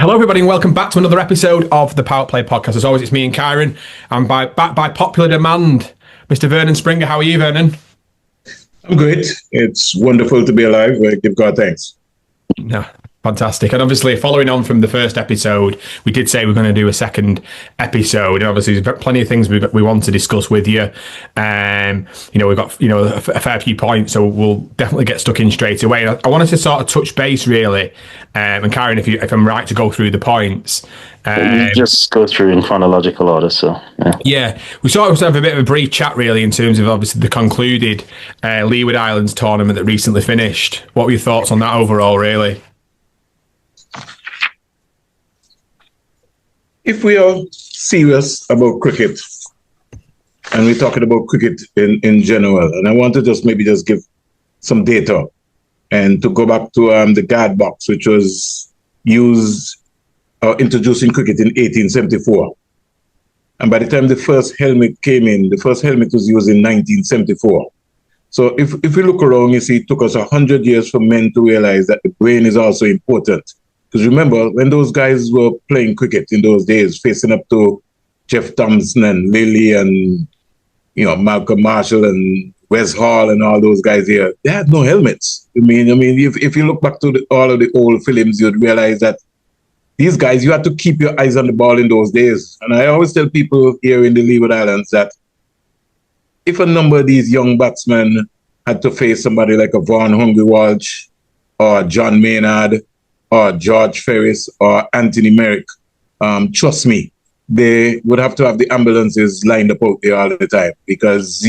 Hello, everybody, and welcome back to another episode of the PowettPlay Podcast. As always, it's me and Kieran, and back by popular demand, Mr. Vernon Springer. How are you, Vernon? I'm great. It's wonderful to be alive. I give God thanks. No, fantastic. And obviously, following on from the first episode, we did say we're going to do a second episode. And obviously, there's plenty of things we want to discuss with you. We've got a fair few points, so we'll definitely get stuck in straight away. I wanted to sort of touch base, really. And Kieran, if I'm right to go through the points. You just go through in chronological order, so yeah. We sort of have a bit of a brief chat, really, in terms of obviously the concluded Leeward Islands tournament that recently finished. What were your thoughts on that overall, really? If we are serious about cricket, and we're talking about cricket in general, and I want to just give some data, and to go back to the guard box, which was introduced in cricket in 1874. And by the time the first helmet came in, the first helmet was used in 1974. So if we look around, you see it took us 100 years for men to realize that the brain is also important. Because remember, when those guys were playing cricket in those days, facing up to Jeff Thompson and Lilly and Malcolm Marshall and Wes Hall and all those guys here, they had no helmets. I mean, if you look back to all of the old films, you'd realize that these guys, you had to keep your eyes on the ball in those days. And I always tell people here in the Leeward Islands that if a number of these young batsmen had to face somebody like a Vaughan Hungry Walsh or John Maynard or George Ferris or Anthony Merrick, trust me, they would have to have the ambulances lined up out there all the time, because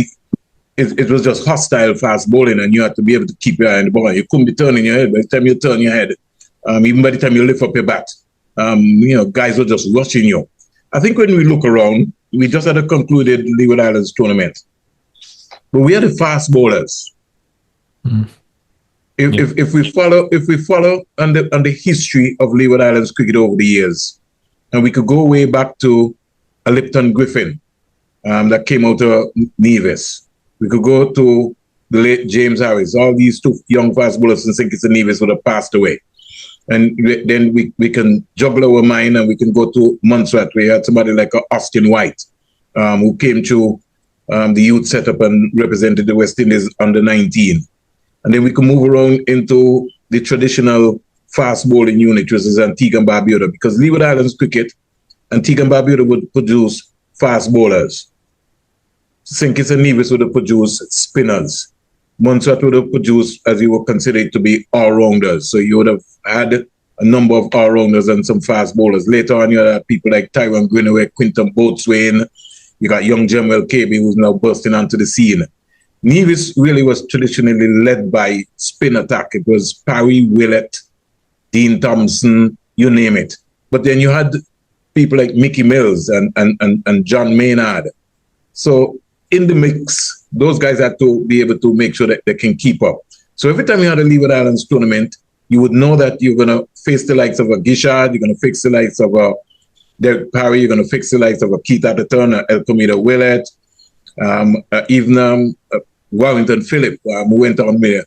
it was just hostile fast bowling, and you had to be able to keep your eye on the ball. You couldn't be turning your head. By the time you turn your head, even by the time you lift up your bat, guys were just rushing you. I think when we look around, we just had a concluded Leeward Islands tournament, but we had the fast bowlers. Mm. If we follow on the history of Leeward Islands cricket over the years, and we could go way back to a Lipton Griffin that came out of Nevis. We could go to the late James Harris. All these two young fast bowlers in St. Kitts and Nevis would have passed away. And then we can juggle our mind, and we can go to Montserrat, where you had somebody like Austin White, who came to the youth setup and represented the West Indies under 19. And then we can move around into the traditional fast bowling unit, which is Antigua and Barbuda, because Leeward Islands cricket, Antigua and Barbuda would produce fast bowlers. St. Kitts and Nevis would have produced spinners. Montserrat would have produced, as you would consider it, to be all-rounders. So you would have had a number of all-rounders and some fast bowlers. Later on, you had people like Tyrone Greenaway, Quinton Boatswain. You got young General KB, who's now bursting onto the scene. Nevis really was traditionally led by spin attack. It was Parry, Willett, Dean Thompson, you name it. But then you had people like Mickey Mills and John Maynard. So in the mix, those guys had to be able to make sure that they can keep up. So every time you had a Leeward Islands tournament, you would know that you're going to face the likes of a Gishard, you're going to face the likes of a Derek Parry, you're going to face the likes of a Keith Atherton, El Comida Willett, even Warrington Phillip, who went on there.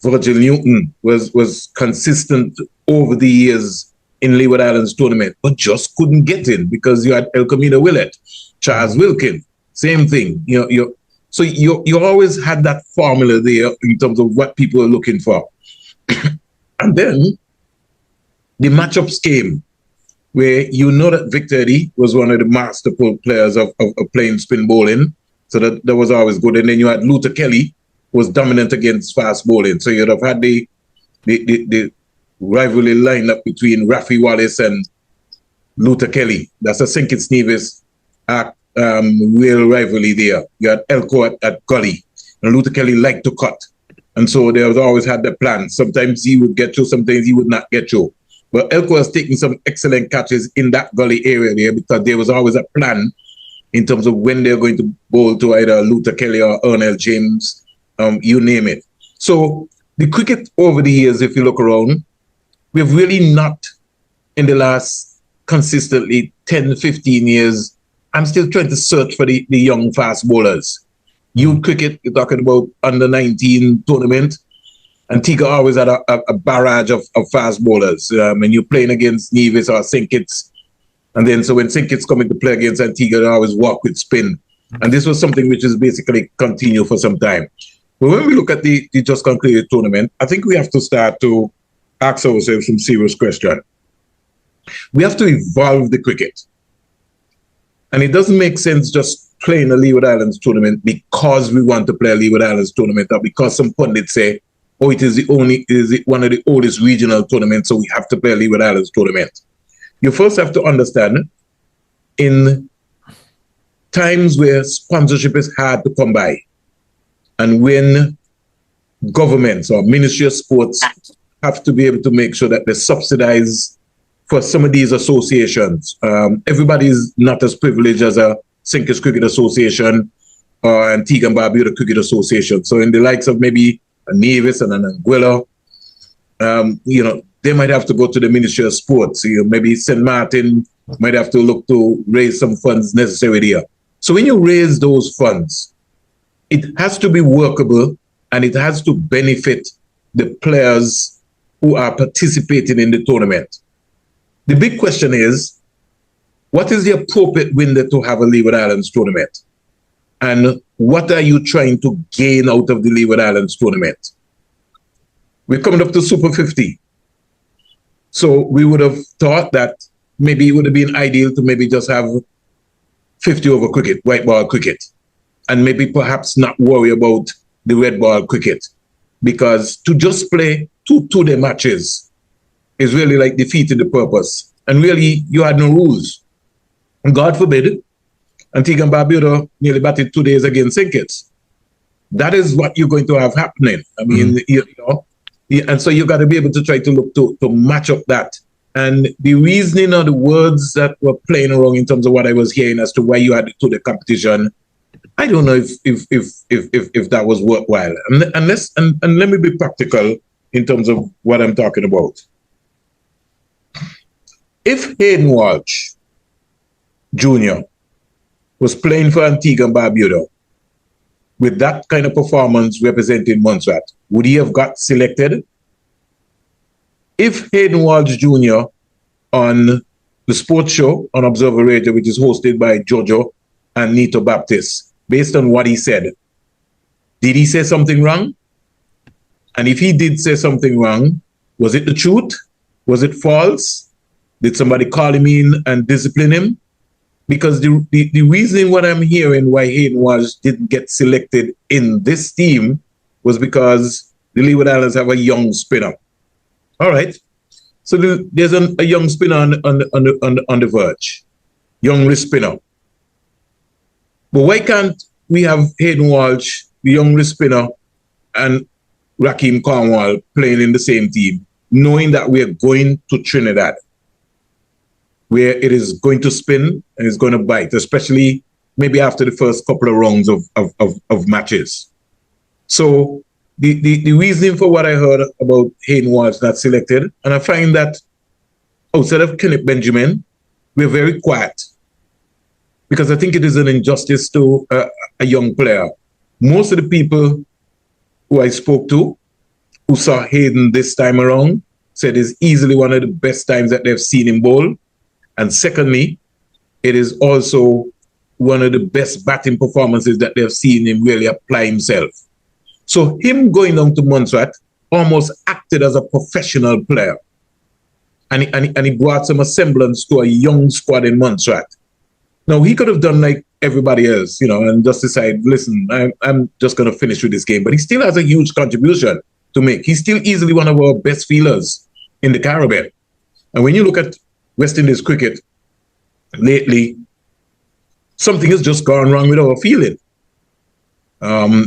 Virgil Newton was consistent over the years in Leeward Islands tournament, but just couldn't get in because you had El Comida Willett, Charles Wilkin, same thing. So you always had that formula there in terms of what people are looking for. And then the matchups came where that Victor Eddy was one of the masterful players of playing spin bowling. So that was always good. And then you had Luther Kelly, who was dominant against fast bowling. So you'd have had the rivalry lineup between Rafi Wallace and Luther Kelly. That's a St. Kitts Nevis real rivalry there. You had Elko at Gully, and Luther Kelly liked to cut. And so they always had the plan. Sometimes he would get through, sometimes he would not get through. But Elko was taking some excellent catches in that Gully area there, because there was always a plan in terms of when they're going to bowl to either Luther Kelly or Ernell James, you name it. So the cricket over the years, if you look around, we've really not, in the last consistently 10, 15 years, I'm still trying to search for the young fast bowlers. Youth cricket, you're talking about under 19 tournament. Antigua always had a barrage of fast bowlers. When you're playing against Nevis or St. Kitts, and then so when St. Kitts come into play against Antigua, they always walk with spin. And this was something which is basically continued for some time. But when we look at the just concluded tournament, I think we have to start to ask ourselves some serious questions. We have to evolve the cricket. And it doesn't make sense just playing a Leeward Islands tournament because we want to play a Leeward Islands tournament, or because some pundits say, oh, it is one of the oldest regional tournaments, so we have to play a Leeward Islands tournament. You first have to understand, in times where sponsorship is hard to come by, and when governments or Ministry of Sports have to be able to make sure that they subsidize for some of these associations. Everybody is not as privileged as a St. Kitts Cricket Association or Antigua and Barbuda Cricket Association. So in the likes of maybe a Nevis and an Anguilla, they might have to go to the Ministry of Sports. Maybe St. Martin might have to look to raise some funds necessary there. So when you raise those funds, it has to be workable and it has to benefit the players who are participating in the tournament. The big question is, what is the appropriate window to have a Leeward Islands tournament? And what are you trying to gain out of the Leeward Islands tournament? We're coming up to Super 50. So we would have thought that maybe it would have been ideal to maybe just have 50 over cricket, white ball cricket, and maybe perhaps not worry about the red ball cricket. Because to just play two-day matches is really like defeating the purpose. And really, you had no rules. And God forbid, Antigua and Barbuda nearly batted 2 days against St. Kitts. That is what you're going to have happening. I mean, and so you got to be able to try to look to match up that. And the reasoning or the words that were playing around in terms of what I was hearing as to why you had to the competition, I don't know if that was worthwhile. And let me be practical in terms of what I'm talking about. If Hayden Walsh Jr. was playing for Antigua and Barbuda with that kind of performance representing Montserrat, would he have got selected? If Hayden Walsh Jr. on the sports show on Observer Radio, which is hosted by Jojo and Nito Baptist, based on what he said, did he say something wrong? And if he did say something wrong, was it the truth? Was it false? Did somebody call him in and discipline him? Because the reason what I'm hearing why Hayden Walsh didn't get selected in this team was because the Leeward Islands have a young spinner. All right. So there's a young spinner on the verge. Young wrist spinner. But why can't we have Hayden Walsh, the young wrist spinner, and Rakeem Cornwall playing in the same team, knowing that we are going to Trinidad, where it is going to spin and it's going to bite, especially maybe after the first couple of rounds of matches. So the reason for what I heard about Hayden Walsh not selected, and I find that outside of Kenneth Benjamin, we're very quiet, because I think it is an injustice to a young player. Most of the people who I spoke to who saw Hayden this time around said it's easily one of the best times that they've seen him bowl. And secondly, it is also one of the best batting performances that they've seen him really apply himself. So him going down to Montserrat almost acted as a professional player. And he brought some semblance to a young squad in Montserrat. Now, he could have done like everybody else, and just decide, listen, I'm just going to finish with this game. But he still has a huge contribution to make. He's still easily one of our best fielders in the Caribbean. And when you look at West Indies cricket lately, something has just gone wrong with our fielding.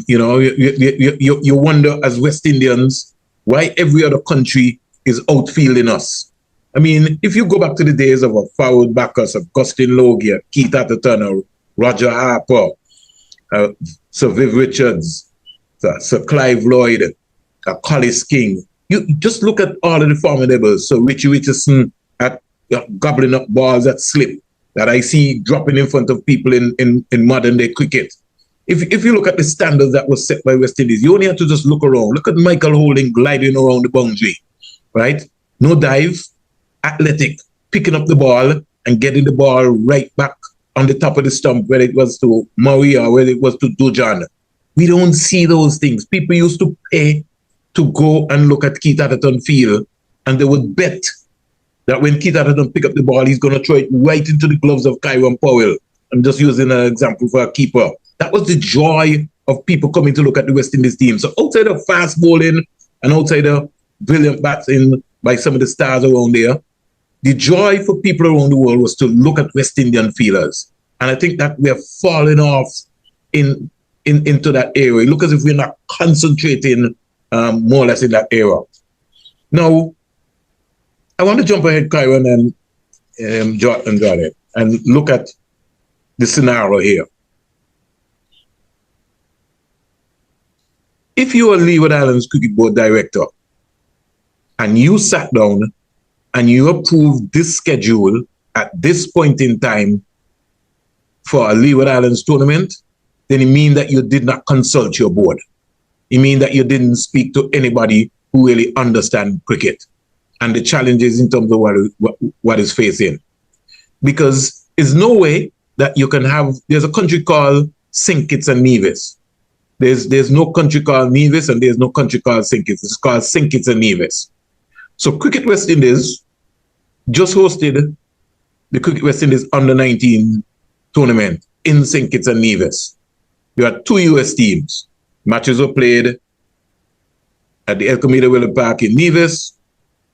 You wonder as West Indians why every other country is outfielding us. I mean, if you go back to the days of a Powell Bacchus, of Gustin Logie, Keith Atherton, Roger Harper, Sir Viv Richards, Sir Clive Lloyd, Collis King, you just look at all of the formidables. So Richie Richardson at gobbling up balls that slip, that I see dropping in front of people in modern day cricket. if you look at the standards that was set by West Indies, you only have to just look around. Look at Michael Holding gliding around the boundary, right? No dive, athletic, picking up the ball and getting the ball right back on the top of the stump, whether it was to Murray or whether it was to Dujan. We don't see those things. People used to pay to go and look at Keith Atherton field, and they would bet that when Keith Atherton pick up the ball, he's going to throw it right into the gloves of Kieran Powell. I'm just using an example for a keeper. That was the joy of people coming to look at the West Indies team. So outside of fast bowling and outside of brilliant batting by some of the stars around there, the joy for people around the world was to look at West Indian fielders. And I think that we're falling off into that area. It looks as if we're not concentrating more or less in that era. Now, I want to jump ahead, Kieran and Jordan, and look at the scenario here. If you are Leeward Islands Cricket Board Director and you sat down and you approved this schedule at this point in time for a Leeward Islands tournament, then it means that you did not consult your board. It means that you didn't speak to anybody who really understands cricket and the challenges in terms of what is facing. Because there's no way that you can have, there's a country called St. Kitts and Nevis. There's no country called Nevis and there's no country called St. Kitts. It's called St. Kitts and Nevis. So Cricket West Indies just hosted the Cricket West Indies Under-19 tournament in St. Kitts and Nevis. There are 2 US teams. Matches were played at the El Camino Willard Park in Nevis.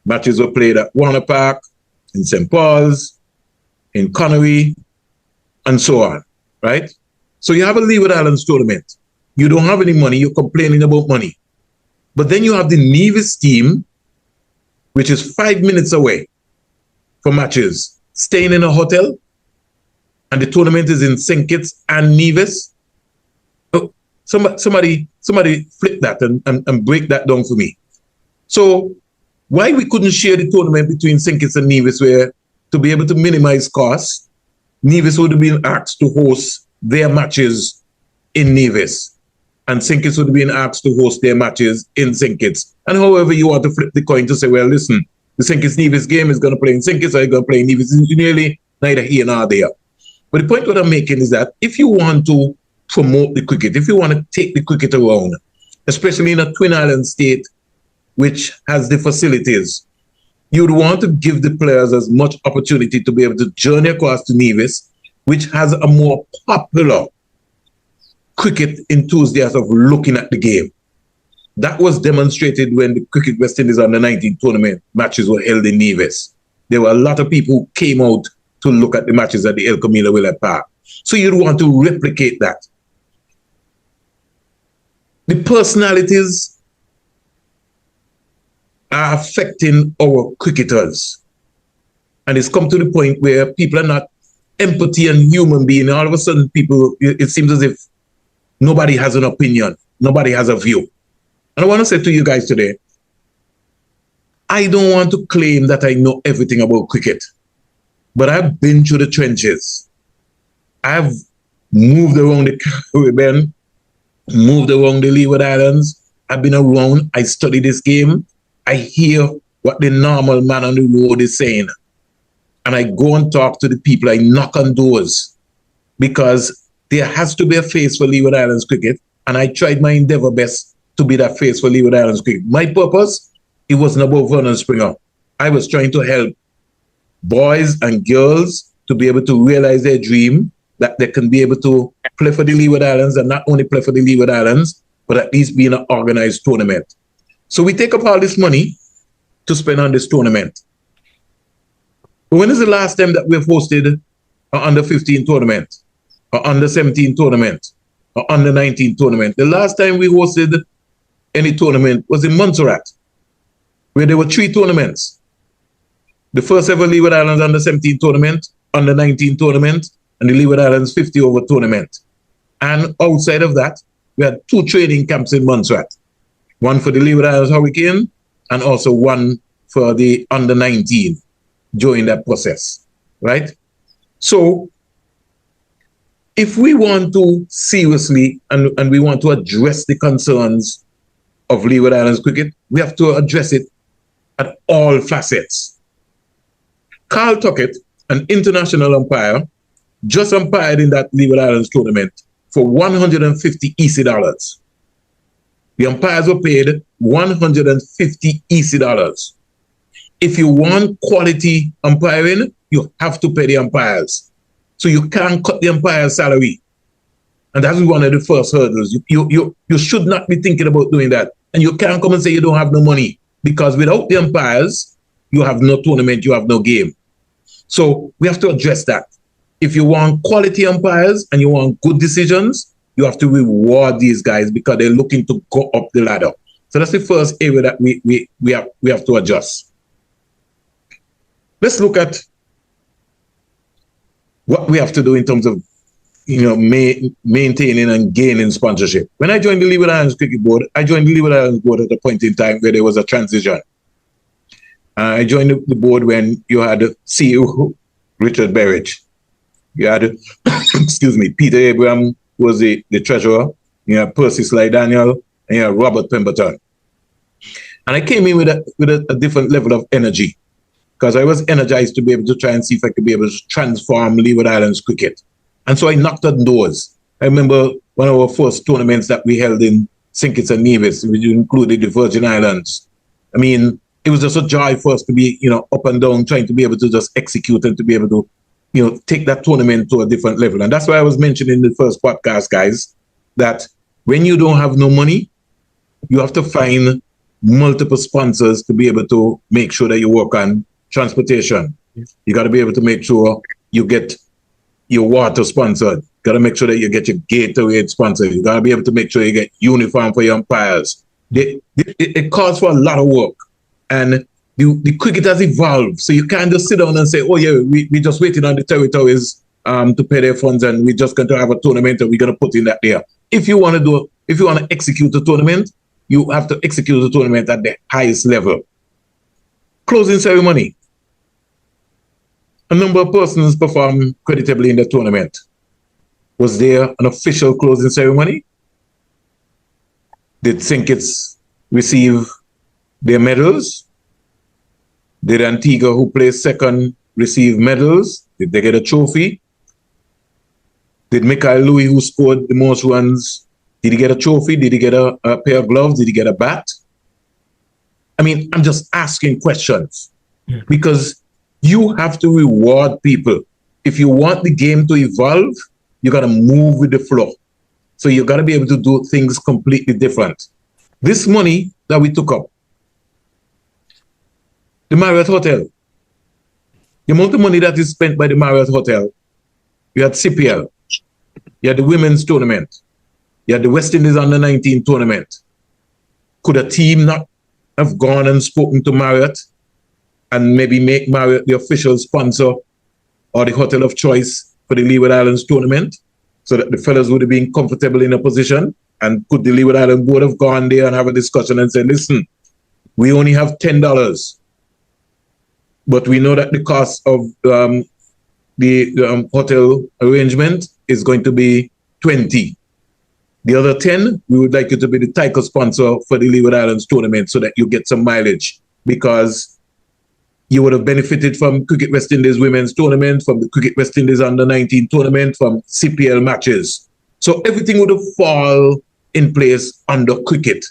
Matches were played at Warner Park, in St. Paul's, in Connery, and so on, right? So you have a Leeward Islands tournament. You don't have any money, you're complaining about money. But then you have the Nevis team, which is 5 minutes away for matches, staying in a hotel, and the tournament is in St. Kitts and Nevis. Oh, somebody flip that and break that down for me. So why we couldn't share the tournament between St. Kitts and Nevis, where to be able to minimize costs, Nevis would have been asked to host their matches in Nevis, and St. Kitts would have been asked to host their matches in St. Kitts. And however you want to flip the coin to say, well, listen, the St. Kitts Nevis game is going to play in St. Kitts or going to play in Nevis. It's nearly neither here nor there. But the point what I'm making is that if you want to promote the cricket, if you want to take the cricket around, especially in a Twin Island state, which has the facilities, you'd want to give the players as much opportunity to be able to journey across to Nevis, which has a more popular cricket enthusiast of looking at the game. That was demonstrated when the Cricket West Indies Under-19 tournament matches were held in Nevis. There were a lot of people who came out to look at the matches at the El Camino Willard Park. So you'd want to replicate that. The personalities are affecting our cricketers. And it's come to the point where people are not empathy and human being. All of a sudden, people, it seems as if nobody has an opinion. Nobody has a view. And I want to say to you guys today, I don't want to claim that I know everything about cricket, but I've been through the trenches. I've moved around the Caribbean, moved around the Leeward Islands. I've been around. I study this game. I hear what the normal man on the road is saying. And I go and talk to the people. I knock on doors because there has to be a face for Leeward Islands cricket. And I tried my endeavor best to be that face for Leeward Islands cricket. My purpose, it wasn't about Vernon Springer. I was trying to help boys and girls to be able to realize their dream, that they can be able to play for the Leeward Islands, and not only play for the Leeward Islands, but at least be in an organized tournament. So we take up all this money to spend on this tournament. But when is the last time that we've hosted an under-15 tournament, or under-17 tournament, or under-19 tournament? The last time we hosted any tournament was in Montserrat, where there were 3 tournaments. The first ever Leeward Islands under-17 tournament, under-19 tournament, and the Leeward Islands 50 over tournament. And outside of that, we had 2 training camps in Montserrat. One for the Leeward Islands Hurricane, and also one for the under-19 during that process, right? So if we want to seriously and we want to address the concerns of Leeward Islands cricket, we have to address it at all facets. Carl Tuckett, an international umpire, just umpired in that Leeward Islands tournament for $150 EC dollars. The umpires were paid $150 EC dollars. If you want quality umpiring, you have to pay the umpires. So you can't cut the umpire's salary. And that's one of the first hurdles. You should not be thinking about doing that. And you can't come and say you don't have no money, because without the umpires, you have no tournament, you have no game. So we have to address that. If you want quality umpires and you want good decisions, you have to reward these guys because they're looking to go up the ladder. So that's the first area that we have to adjust. Let's look at what we have to do in terms of, maintaining and gaining sponsorship. When I joined the Leeward Islands Cricket Board, I joined the Leeward Islands Board at a point in time where there was a transition. I joined the board when you had CEO Richard Berridge. You had, Peter Abraham was the treasurer. You had Percy Sly Daniel, and you had Robert Pemberton. And I came in with a different level of energy, because I was energized to be able to try and see if I could be able to transform Leeward Islands cricket. And so I knocked on doors. I remember one of our first tournaments that we held in St. Kitts and Nevis, which included the Virgin Islands. I mean, it was just a joy for us to be, up and down, trying to be able to just execute and to be able to, take that tournament to a different level. And that's why I was mentioning in the first podcast, guys, that when you don't have no money, you have to find multiple sponsors to be able to make sure that you work on transportation. You got to be able to make sure you get your water sponsored. You got to make sure that you get your Gatorade sponsored. You got to be able to make sure you get uniform for your umpires. It calls for a lot of work. And the cricket has evolved. So you can't just sit down and say, oh yeah, we're just waiting on the territories to pay their funds and we're just going to have a tournament and we're going to put in that there. If you want to execute a tournament, you have to execute the tournament at the highest level. Closing ceremony. A number of persons performed creditably in the tournament. Was there an official closing ceremony? Did St. Kitts receive their medals? Did Antigua, who placed second, receive medals? Did they get a trophy? Did Michael Louis, who scored the most runs, did he get a trophy? Did he get a pair of gloves? Did he get a bat? I mean, I'm just asking questions because you have to reward people. If you want the game to evolve, you got to move with the flow. So you got to be able to do things completely different. This money that we took up, the Marriott Hotel, the amount of money that is spent by the Marriott Hotel, you had CPL, you had the women's tournament, you had the West Indies under-19 tournament. Could a team not have gone and spoken to Marriott and maybe make Marriott the official sponsor or the hotel of choice for the Leeward Islands tournament so that the fellas would have been comfortable in a position? And could the Leeward Islands board have gone there and have a discussion and said, listen, we only have $10, but we know that the cost of the hotel arrangement is going to be $20. The other 10, we would like you to be the title sponsor for the Leeward Islands tournament so that you get some mileage, because you would have benefited from Cricket West Indies women's tournament, from the Cricket West Indies under-19 tournament, from CPL matches. So everything would have fall in place under cricket.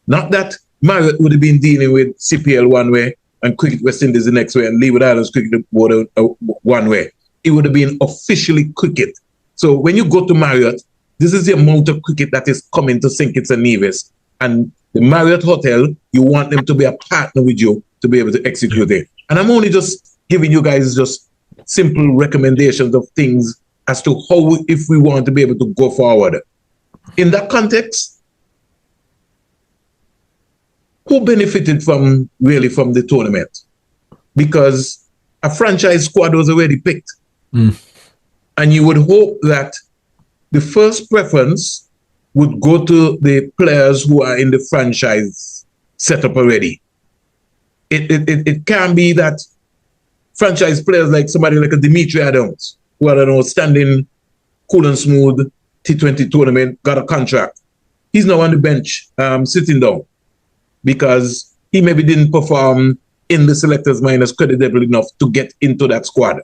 Not that Marriott would have been dealing with CPL one way and Cricket West Indies the next way and Leeward Islands Cricket Board one way. It would have been officially cricket. So when you go to Marriott, this is the amount of cricket that is coming to St. Kitts and Nevis. And the Marriott Hotel, you want them to be a partner with you to be able to execute it. And I'm only just giving you guys just simple recommendations of things as to how, if we want to be able to go forward. In that context, who benefited from the tournament? Because a franchise squad was already picked. And you would hope that the first preference would go to the players who are in the franchise setup already. It can be that franchise players like somebody like a Dimitri Adams, who had an outstanding cool and smooth T20 tournament, got a contract. He's now on the bench, sitting down, because he maybe didn't perform in the selector's mind as credible enough to get into that squad.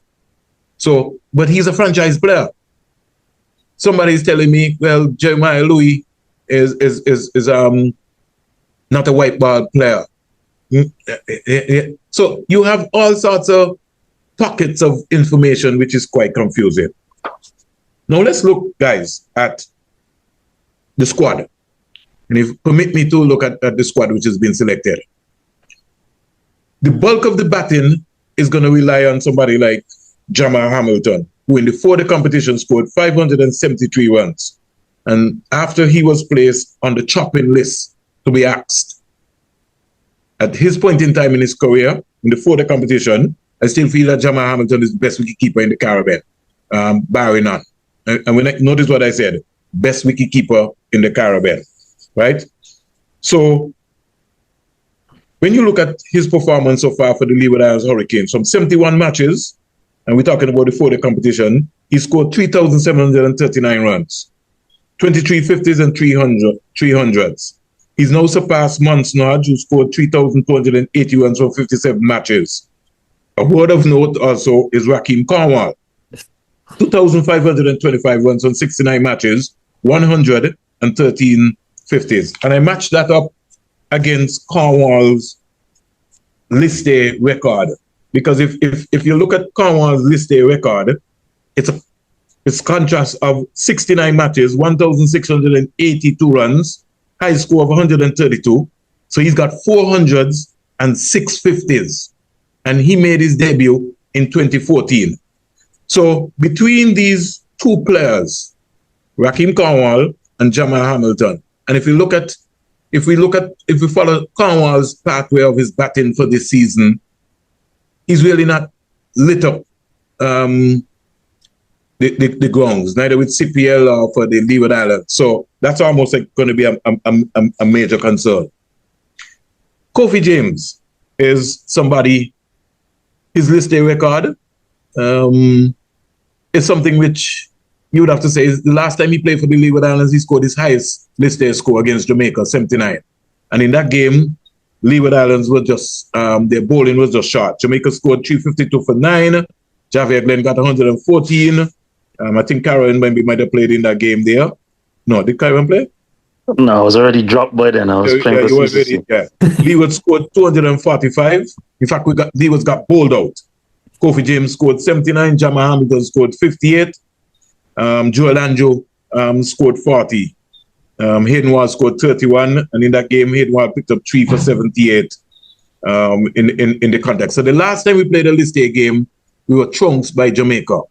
So, but he's a franchise player. Somebody's telling me, well, Jeremiah Louis is not a white ball player. So you have all sorts of pockets of information, which is quite confusing. Now let's look, guys, at the squad. And if permit me to look at the squad which has been selected. The bulk of the batting is going to rely on somebody like Jamal Hamilton, who in the 4-day competition scored 573 runs. And after he was placed on the chopping list to be axed, at his point in time in his career, in the 4-day competition, I still feel that Jamal Hamilton is the best wicketkeeper in the Caribbean, barring none. And when notice what I said, best wicketkeeper in the Caribbean, right? So when you look at his performance so far for the Leeward Islands Hurricanes, from 71 matches, and we're talking about the 4-day competition, he scored 3,739 runs, 23 50s and 300s. He's now surpassed Monsnodge, who scored 3,280 runs from 57 matches. A word of note also is Rakeem Cornwall, 2,525 runs on 69 matches, 113 50s. And I matched that up against Cornwall's list A record. Because if you look at Cornwall's list A record, it's contrast of 69 matches, 1,682 runs, high score of 132. So he's got 400s and 650s. And he made his debut in 2014. So between these two players, Rakeem Cornwall and Jamal Hamilton, and if we follow Cornwall's pathway of his batting for this season, he's really not lit up the grounds, neither with CPL or for the Leeward Islands. So that's almost like going to be a major concern. Kofi James is somebody, his list A record is something which you would have to say is the last time he played for the Leeward Islands, he scored his highest list A score against Jamaica, 79. And in that game, Leeward Islands were just, their bowling was just short. Jamaica scored 352 for 9. Javier Glenn got 114. I think Kieran might have played in that game there. No, did Kieran play? No, I was already dropped by then. I was playing for CCC. Yeah. Leeward scored 245. In fact, Leeward got bowled out. Kofi James scored 79. Jamal Hamilton scored 58. Joel Anjo scored 40. Hayden Wall scored 31. And in that game, Hayden Wall picked up 3 for 78 in the context. So the last time we played a list A game, we were trounced by Jamaica.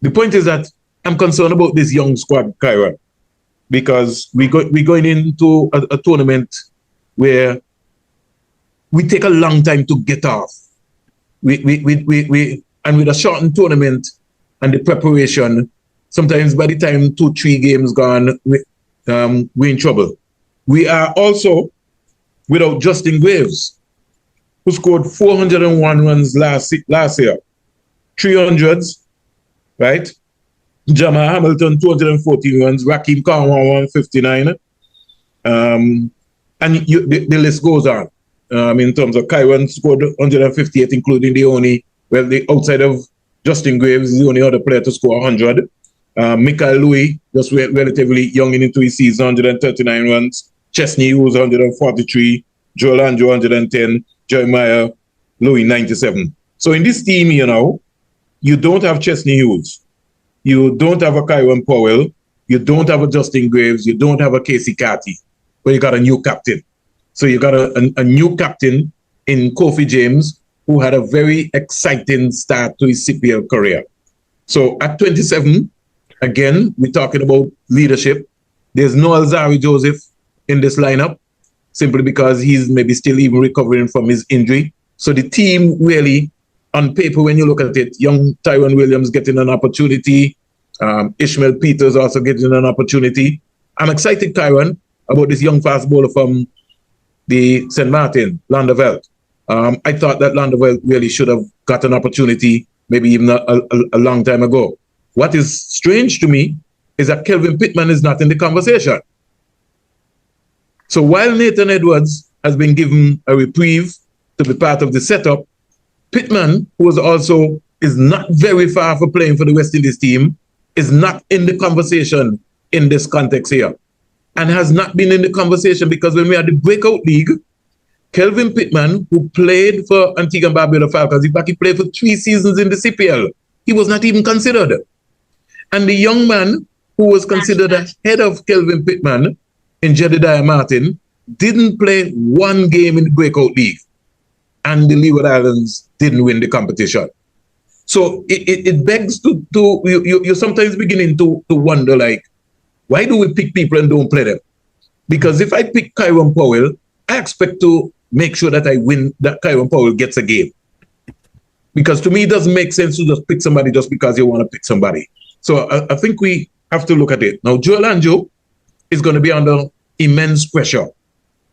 The point is that I'm concerned about this young squad, Kieran, because we're going into a tournament where we take a long time to get off. And with a shortened tournament and the preparation, sometimes by the time 2-3 games gone, we're in trouble. We are also without Justin Graves, who scored 401 runs last year, 300s, right? Jamal Hamilton, 214 runs, Rakeem Cornwall, 159. And the list goes on. In terms of Kieran scored 158, including the outside of Justin Graves, the only other player to score 100. Michael Louis, just relatively young into his season, 139 runs. Chesney, who was 143. Joel Anjo, 110. Jeremiah Louis, 97. So in this team, you don't have Chesney Hughes. You don't have a Kieran Powell. You don't have a Justin Graves. You don't have a Casey Carty. But you got a new captain. So you got a new captain in Kofi James, who had a very exciting start to his CPL career. So at 27, again, we're talking about leadership. There's no Alzari Joseph in this lineup, simply because he's maybe still even recovering from his injury. So the team really, on paper, when you look at it, young Tyrone Williams getting an opportunity, Ishmael Peters also getting an opportunity. I'm excited, Kieran, about this young fast bowler from the St. Martin, Landeveld. I thought that Landeveld really should have got an opportunity, maybe even a long time ago. what is strange to me is that Kelvin Pittman is not in the conversation. So while Nathan Edwards has been given a reprieve to be part of the setup, Pittman, who is not very far for playing for the West Indies team, is not in the conversation in this context here. And has not been in the conversation because when we had the breakout league, Kelvin Pittman, who played for Antigua and Barbuda Falcons, in fact, he played for 3 seasons in the CPL. He was not even considered. And the young man who was considered ahead of Kelvin Pittman in Jedediah Martin didn't play 1 game in the breakout league. And the Leeward Islands didn't win the competition. So it begs you're sometimes beginning to wonder, like, why do we pick people and don't play them? Because if I pick Kieran Powell, I expect to make sure that I win, that Kieran Powell gets a game. Because to me, it doesn't make sense to just pick somebody just because you want to pick somebody. So I think we have to look at it. Now, Joel Anjo is going to be under immense pressure.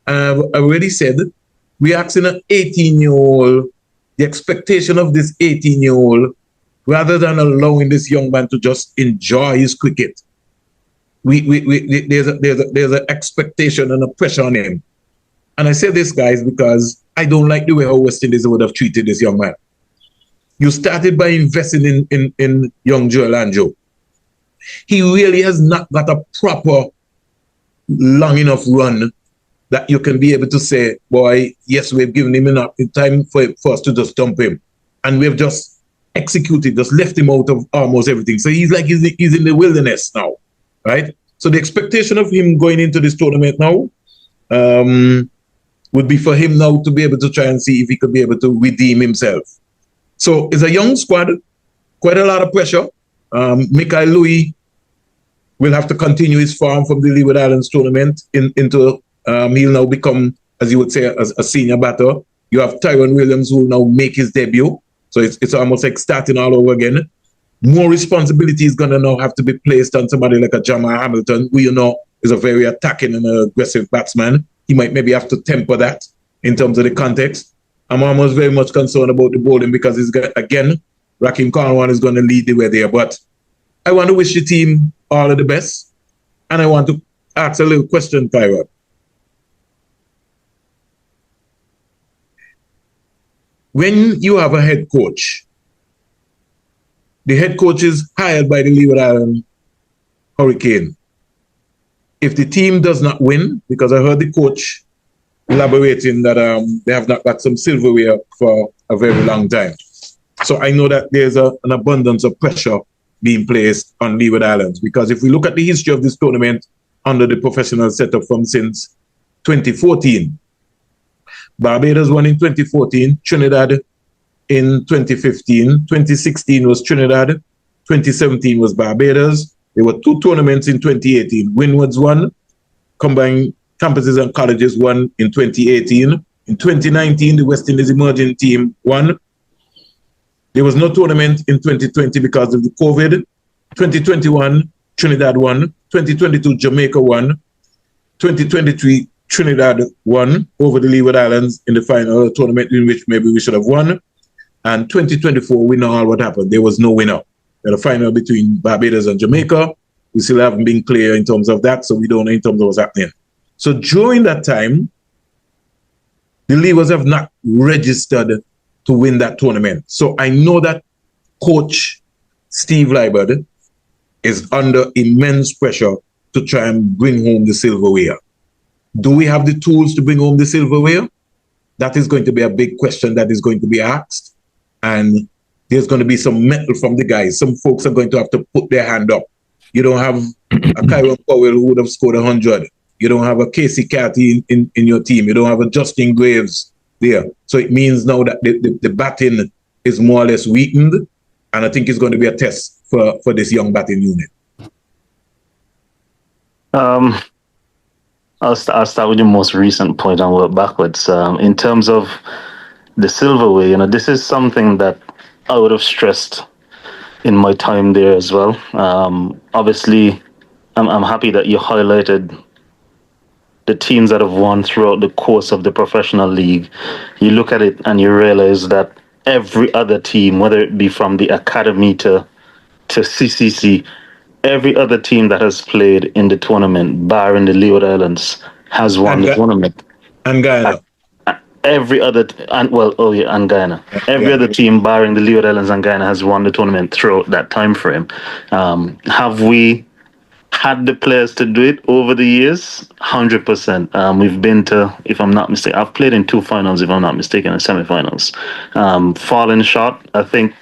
I already said, we're asking an 18-year-old, the expectation of this 18-year-old, rather than allowing this young man to just enjoy his cricket. There's an expectation and a pressure on him. And I say this, guys, because I don't like the way how West Indies would have treated this young man. You started by investing in young Joel Anjo. He really has not got a proper long enough run that you can be able to say, boy, yes, we've given him enough time for us to just dump him. And we've just executed, just left him out of almost everything. So he's like, he's in the wilderness now, right? So the expectation of him going into this tournament now would be for him now to be able to try and see if he could be able to redeem himself. So it's a young squad, quite a lot of pressure. Mikhail Louis will have to continue his form from the Leeward Islands tournament into he'll now become, as you would say, a senior batter. You have Tyrone Williams who will now make his debut. So it's almost like starting all over again. More responsibility is going to now have to be placed on somebody like a Jamal Hamilton, who is a very attacking and aggressive batsman. He might maybe have to temper that in terms of the context. I'm almost very much concerned about the bowling because he's got, again, Rakim Khanwan is going to lead the way there. But I want to wish the team all of the best. And I want to ask a little question, Tyrone. When you have a head coach, the head coach is hired by the Leeward Island Hurricane. If the team does not win, because I heard the coach elaborating that they have not got some silverware for a very long time. So I know that there's an abundance of pressure being placed on Leeward Islands, because if we look at the history of this tournament under the professional setup from since 2014, Barbados won in 2014, Trinidad in 2015, 2016 was Trinidad, 2017 was Barbados. There were 2 tournaments in 2018. Windwards won, combined campuses and colleges won in 2018. In 2019, the West Indies emerging team won. There was no tournament in 2020 because of the COVID. 2021, Trinidad won. 2022, Jamaica won. 2023, Trinidad won over the Leeward Islands in the final tournament in which maybe we should have won. And 2024, we know all what happened. There was no winner. We had a final between Barbados and Jamaica. We still haven't been clear in terms of that, so we don't know in terms of what's happening. So during that time, the Leewards have not registered to win that tournament. So I know that coach Steve Leibert is under immense pressure to try and bring home the silverware. Do we have the tools to bring home the silverware? That is going to be a big question that is going to be asked. And there's going to be some mettle from the guys. Some folks are going to have to put their hand up. You don't have a Kieran Powell who would have scored 100. You don't have a Casey Carty in your team. You don't have a Justin Graves there. So it means now that the batting is more or less weakened. And I think it's going to be a test for this young batting unit. I'll start with the most recent point and work backwards. In terms of the silverware, this is something that I would have stressed in my time there as well. Obviously, I'm happy that you highlighted the teams that have won throughout the course of the professional league. You look at it and you realize that every other team, whether it be from the academy to to CCC, every other team that has played in the tournament, barring the Leeward Islands, has won the tournament. And Guyana. Every other, and Guyana. Every other team, barring the Leeward Islands and Guyana, has won the tournament throughout that time frame. Have we had the players to do it over the years? 100%. We've been to, if I'm not mistaken, I've played in 2 finals, if I'm not mistaken, and semi-finals. Falling short, I think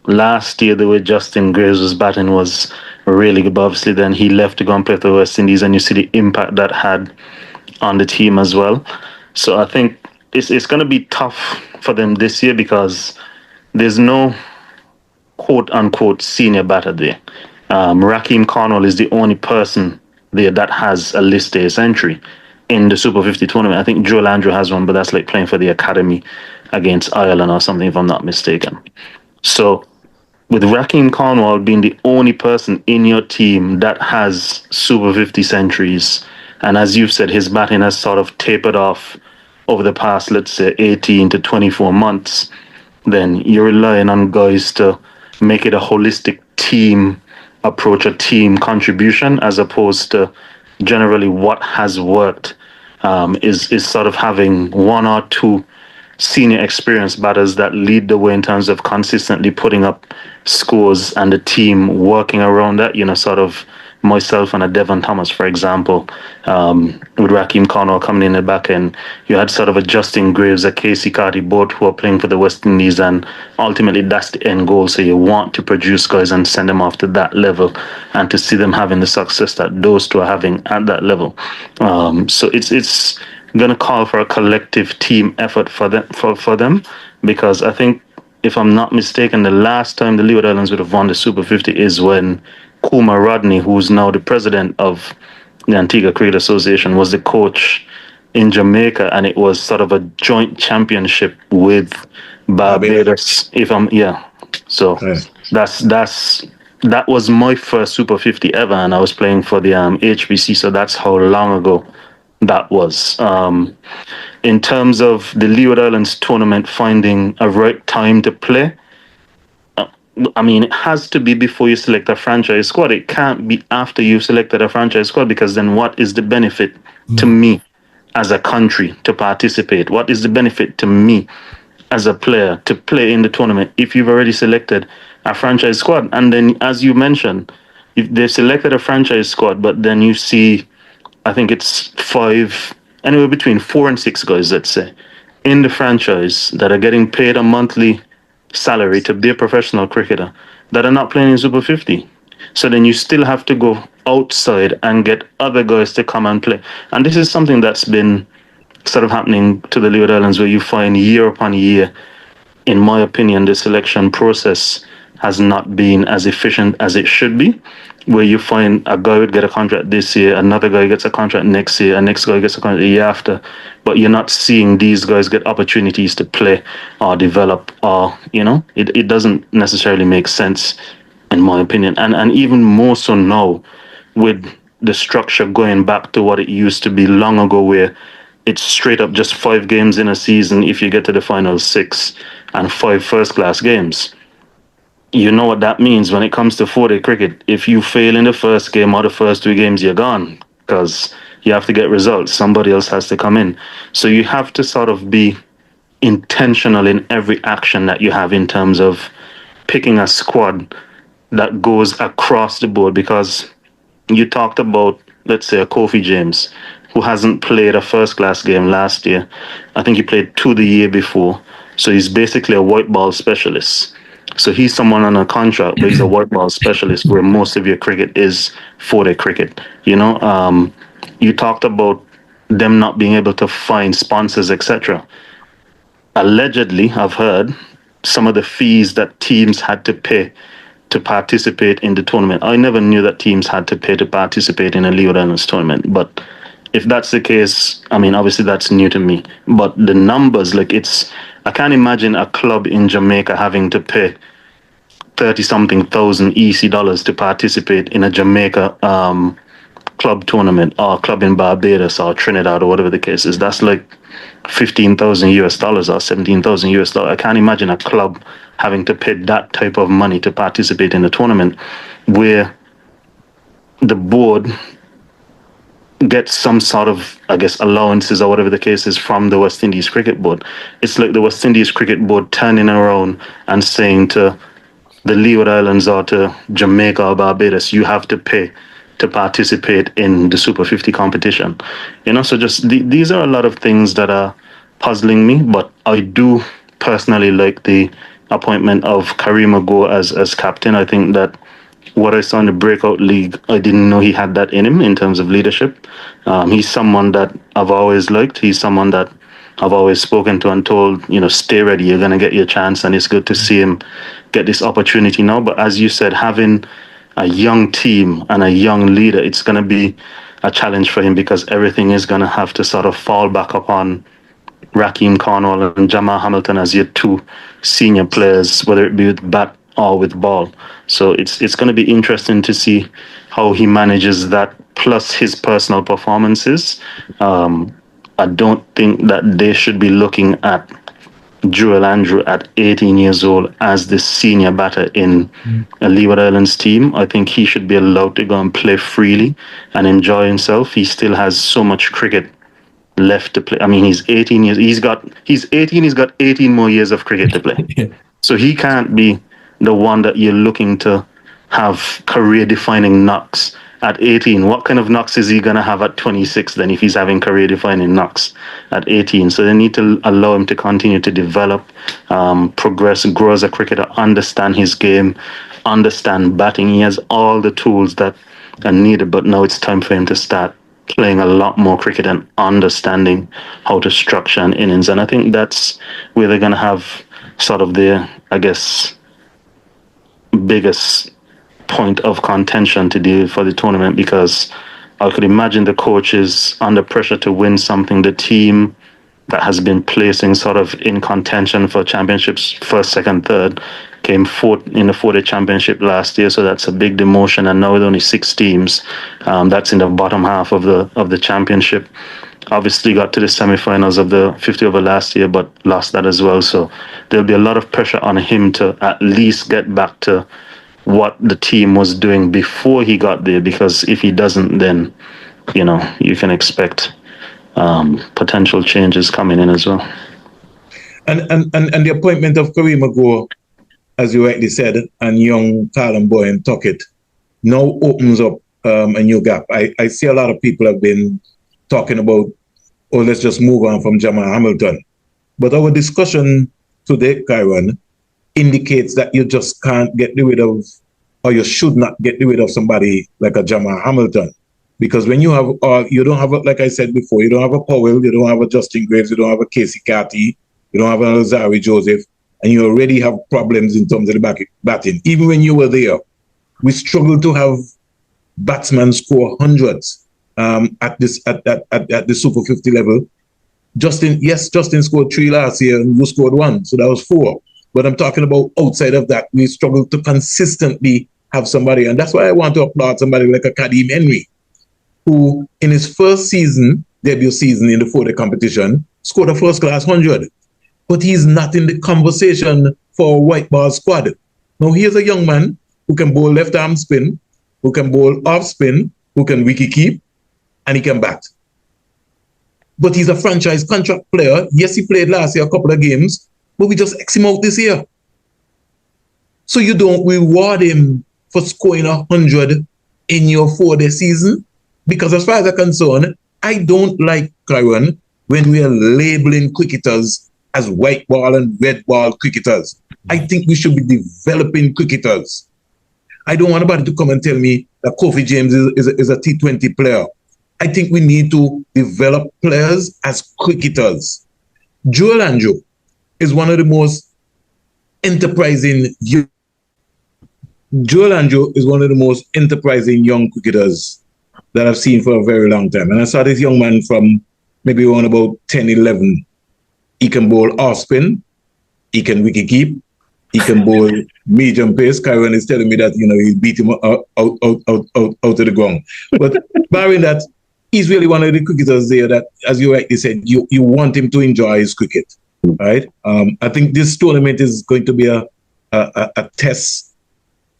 last year the way Justin Graves was batting was really good, but obviously then he left to go and play for the West Indies, and you see the impact that had on the team as well. So I think it's going to be tough for them this year because there's no quote-unquote senior batter there. Raheem Cornwall is the only person there that has a list A century in the Super 50 tournament. I think Joel Andrew has one, but that's like playing for the academy against Ireland or something, if I'm not mistaken. So with Raheem Cornwall being the only person in your team that has Super 50 centuries, and as you've said, his batting has sort of tapered off over the past, let's say, 18 to 24 months, then you're relying on guys to make it a holistic team approach, a team contribution, as opposed to generally what has worked is sort of having 1 or 2 senior experienced batters that lead the way in terms of consistently putting up scores and the team working around that, sort of myself and a Devon Thomas, for example, with Raheem Cornwall coming in the back end. You had sort of a Justin Graves, a Casey Carty, both who are playing for the West Indies, and ultimately that's the end goal. So you want to produce guys and send them off to that level, and to see them having the success that those 2 are having at that level. So it's going to call for a collective team effort for them, because I think, if I'm not mistaken, the last time the Leeward Islands would have won the Super 50 is when Kuma Rodney, who's now the president of the Antigua Cricket Association, was the coach in Jamaica, and it was sort of a joint championship with Barbados. So that was my first Super 50 ever, and I was playing for the HBC, so that's how long ago that was. In terms of the Leeward Islands tournament finding a right time to play, I mean, it has to be before you select a franchise squad. It can't be after you've selected a franchise squad, because then what is the benefit to me as a country to participate? What is the benefit to me as a player to play in the tournament if you've already selected a franchise squad? And then, as you mentioned, if they've selected a franchise squad, but then you see, I think it's 5, anywhere between 4 and 6 guys, let's say, in the franchise that are getting paid a monthly salary to be a professional cricketer that are not playing in Super 50. So then you still have to go outside and get other guys to come and play. And this is something that's been sort of happening to the Leeward Islands, where you find year upon year, in my opinion, the selection process has not been as efficient as it should be, where you find a guy would get a contract this year, another guy gets a contract next year, and next guy gets a contract the year after, but you're not seeing these guys get opportunities to play or develop, or, it doesn't necessarily make sense, in my opinion. And even more so now, with the structure going back to what it used to be long ago, where it's straight up just 5 games in a season if you get to the final 6, and 5 first-class games. You know what that means when it comes to 4-day cricket. If you fail in the first game or the first 2 games, you're gone, because you have to get results. Somebody else has to come in. So you have to sort of be intentional in every action that you have in terms of picking a squad that goes across the board, because you talked about, let's say, a Kofi James, who hasn't played a first-class game last year. I think he played 2 the year before. So he's basically a white ball specialist. So he's someone on a contract, but he's a white ball specialist, where most of your cricket is 4-day cricket. You talked about them not being able to find sponsors, etc. Allegedly, I've heard some of the fees that teams had to pay to participate in the tournament. I never knew that teams had to pay to participate in a Leeward Islands tournament, but if that's the case, I mean, obviously that's new to me. But the numbers, I can't imagine a club in Jamaica having to pay 30-something thousand EC dollars to participate in a Jamaica club tournament or club in Barbados or Trinidad or whatever the case is, that's like $15,000 or $17,000. I can't imagine a club having to pay that type of money to participate in the tournament, where the board gets some sort of, I guess, allowances or whatever the case is from the West Indies Cricket Board. It's like the West Indies Cricket Board turning around and saying to the Leeward Islands or to Jamaica or Barbados, you have to pay to participate in the Super 50 competition. So just these are a lot of things that are puzzling me, but I do personally like the appointment of Kareem Agor as captain. I think that what I saw in the breakout league, I didn't know he had that in him in terms of leadership. He's someone that I've always liked. He's someone that I've always spoken to and told, stay ready, you're going to get your chance. And it's good to see him get this opportunity now. But as you said, having a young team and a young leader, it's going to be a challenge for him, because everything is going to have to sort of fall back upon Raheem Cornwall and Jamal Hamilton as your two senior players, whether it be with bat or with ball. So it's going to be interesting to see how he manages that, plus his personal performances. I don't think that they should be looking at Joel Andrew at 18 years old as the senior batter in a Leeward Islands team. I think he should be allowed to go and play freely and enjoy himself. He still has so much cricket left to play. I mean, he's 18 years. He's got 18 more years of cricket to play. Yeah. So he can't be the one that you're looking to have career-defining knocks at 18. What kind of knocks is he going to have at 26 then, if he's having career-defining knocks at 18? So they need to allow him to continue to develop, progress, grow as a cricketer, understand his game, understand batting. He has all the tools that are needed, but now it's time for him to start playing a lot more cricket and understanding how to structure an innings. And I think that's where they're going to have sort of their, I guess, biggest point of contention to deal for the tournament, because I could imagine the coaches under pressure to win something. The team that has been placing sort of in contention for championships, first, second, third, came fourth in the 4-day championship last year, so that's a big demotion. And now with only 6 teams, that's in the bottom half of the championship. Obviously got to the semi-finals of the 50 over last year, but lost that as well. So there'll be a lot of pressure on him to at least get back to what the team was doing before he got there, because if he doesn't, then you can expect potential changes coming in as well. And the appointment of Kareem Agor, as you rightly said, and young Callum Boyne Tuckett now opens up a new gap. I see a lot of people have been talking about, let's just move on from Jamal Hamilton. But our discussion today, Kieran, indicates that you just can't get rid of, or you should not get rid of somebody like a Jamal Hamilton. Because when you have, you don't have, like I said before, you don't have a Powell, you don't have a Justin Graves, you don't have a Casey Carty, you don't have a Lazari Joseph, and you already have problems in terms of the batting. Even when you were there, we struggled to have batsmen score hundreds at the Super 50 level. Justin scored 3 last year, and you scored 1, so that was 4. But I'm talking about outside of that, we struggle to consistently have somebody. And that's why I want to applaud somebody like a Kadeem Henry, who in his first season, debut season in the 4-day competition, scored a first-class 100. But he's not in the conversation for a white ball squad. Now, here's a young man who can bowl left-arm spin, who can bowl off spin, who can wicket keep, and he can bat. But he's a franchise contract player. Yes, he played last year a couple of games, but we just X him out this year. So you don't reward him for scoring 100 in your 4-day season? Because as far as I'm concerned, I don't like, Kieran, when we are labeling cricketers as white ball and red ball cricketers. I think we should be developing cricketers. I don't want anybody to come and tell me that Kofi James is a T20 player. I think we need to develop players as cricketers. Joel Andrew is one of the most enterprising young cricketers that I've seen for a very long time. And I saw this young man from maybe around about 10, 11. He can bowl off spin, he can wicket keep, He can bowl medium pace. Kieran is telling me that, he'll beat him out of the ground. But barring that, he's really one of the cricketers there that, as you rightly said, you want him to enjoy his cricket, right? I think this tournament is going to be a test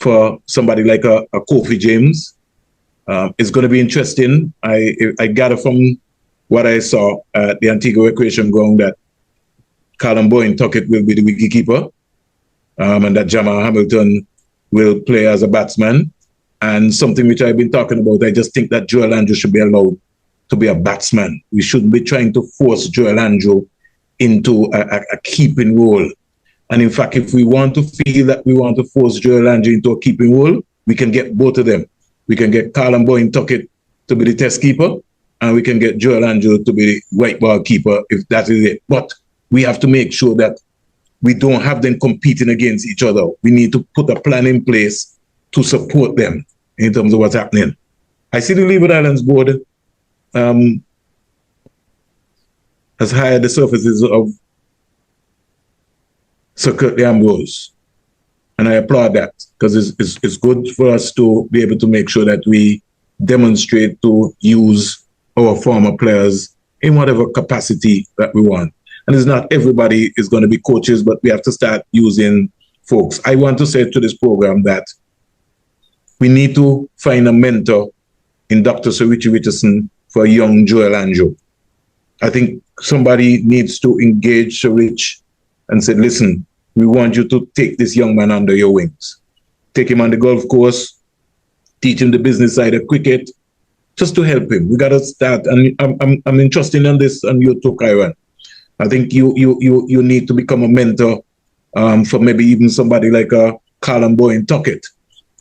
for somebody like a Kofi James. It's going to be interesting. I gather from what I saw at the Antigua Recreation Ground that Callum Boyne-Tuckett will be the wicketkeeper, and that Jamal Hamilton will play as a batsman. And something which I've been talking about, I just think that Joel Andrew should be allowed to be a batsman. We shouldn't be trying to force Joel Andrew into a keeping role. And in fact, if we want to feel that we want to force Joel Andrew into a keeping role, we can get both of them. We can get Callum Boyne-Tuckett to be the test keeper, and we can get Joel Andrew to be the white ball keeper, if that is it. But we have to make sure that we don't have them competing against each other. We need to put a plan in place to support them in terms of what's happening. I see the Leeward Islands board has hired the services of Sir Curtly Ambrose. And I applaud that, because it's good for us to be able to make sure that we demonstrate to use our former players in whatever capacity that we want. And it's not everybody is going to be coaches, but we have to start using folks. I want to say to this program that we need to find a mentor in Dr. Sir Richie Richardson for young Joel Andrew. I think somebody needs to engage Sir Rich and say, listen, we want you to take this young man under your wings. Take him on the golf course, teach him the business side of cricket, just to help him. We got to start. And I'm entrusting on this on you too, Kieran. I think you need to become a mentor for maybe even somebody like Callum Boyne-Tuckett,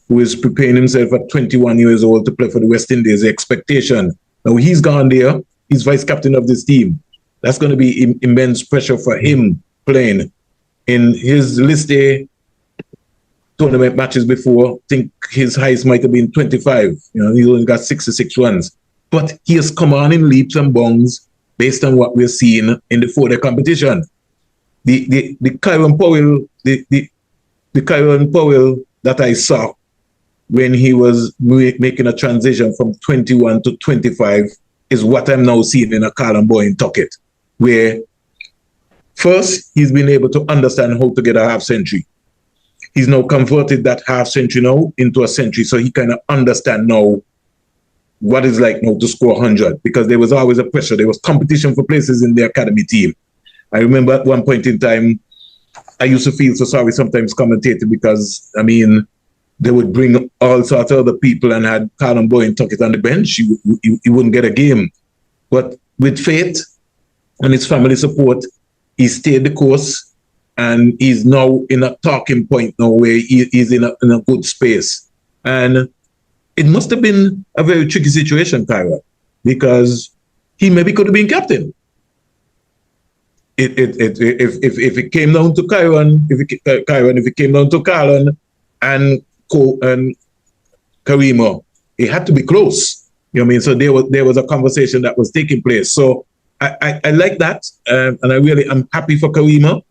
who is preparing himself at 21 years old to play for the West Indies. The expectation. Now he's gone there. He's vice captain of this team. That's going to be immense pressure for him playing. In his list A tournament matches before, I think his highest might have been 25. He only got 66 runs. But he has come on in leaps and bounds based on what we're seeing in the 4-day competition. The Kieran Powell, the Kieran Powell that I saw when he was making a transition from 21 to 25 is what I'm now seeing in a Callum Boyne-Tuckett, where first, he's been able to understand how to get a half century. He's now converted that half century now into a century, so he kind of understand now what it's like now to score 100, because there was always a pressure. There was competition for places in the academy team. I remember at one point in time, I used to feel so sorry sometimes commentating, because, they would bring all sorts of other people and had Callum Boyne-Tuckett on the bench. He wouldn't get a game. But with faith and his family support, he stayed the course, and he's now in a talking point now where he's in a good space. And it must have been a very tricky situation, Kieran, because he maybe could have been captain. If it came down to Kieran, if it came down to Kieran and Karima, it had to be close. So there was a conversation that was taking place. So I like that, and I really am happy for Karima.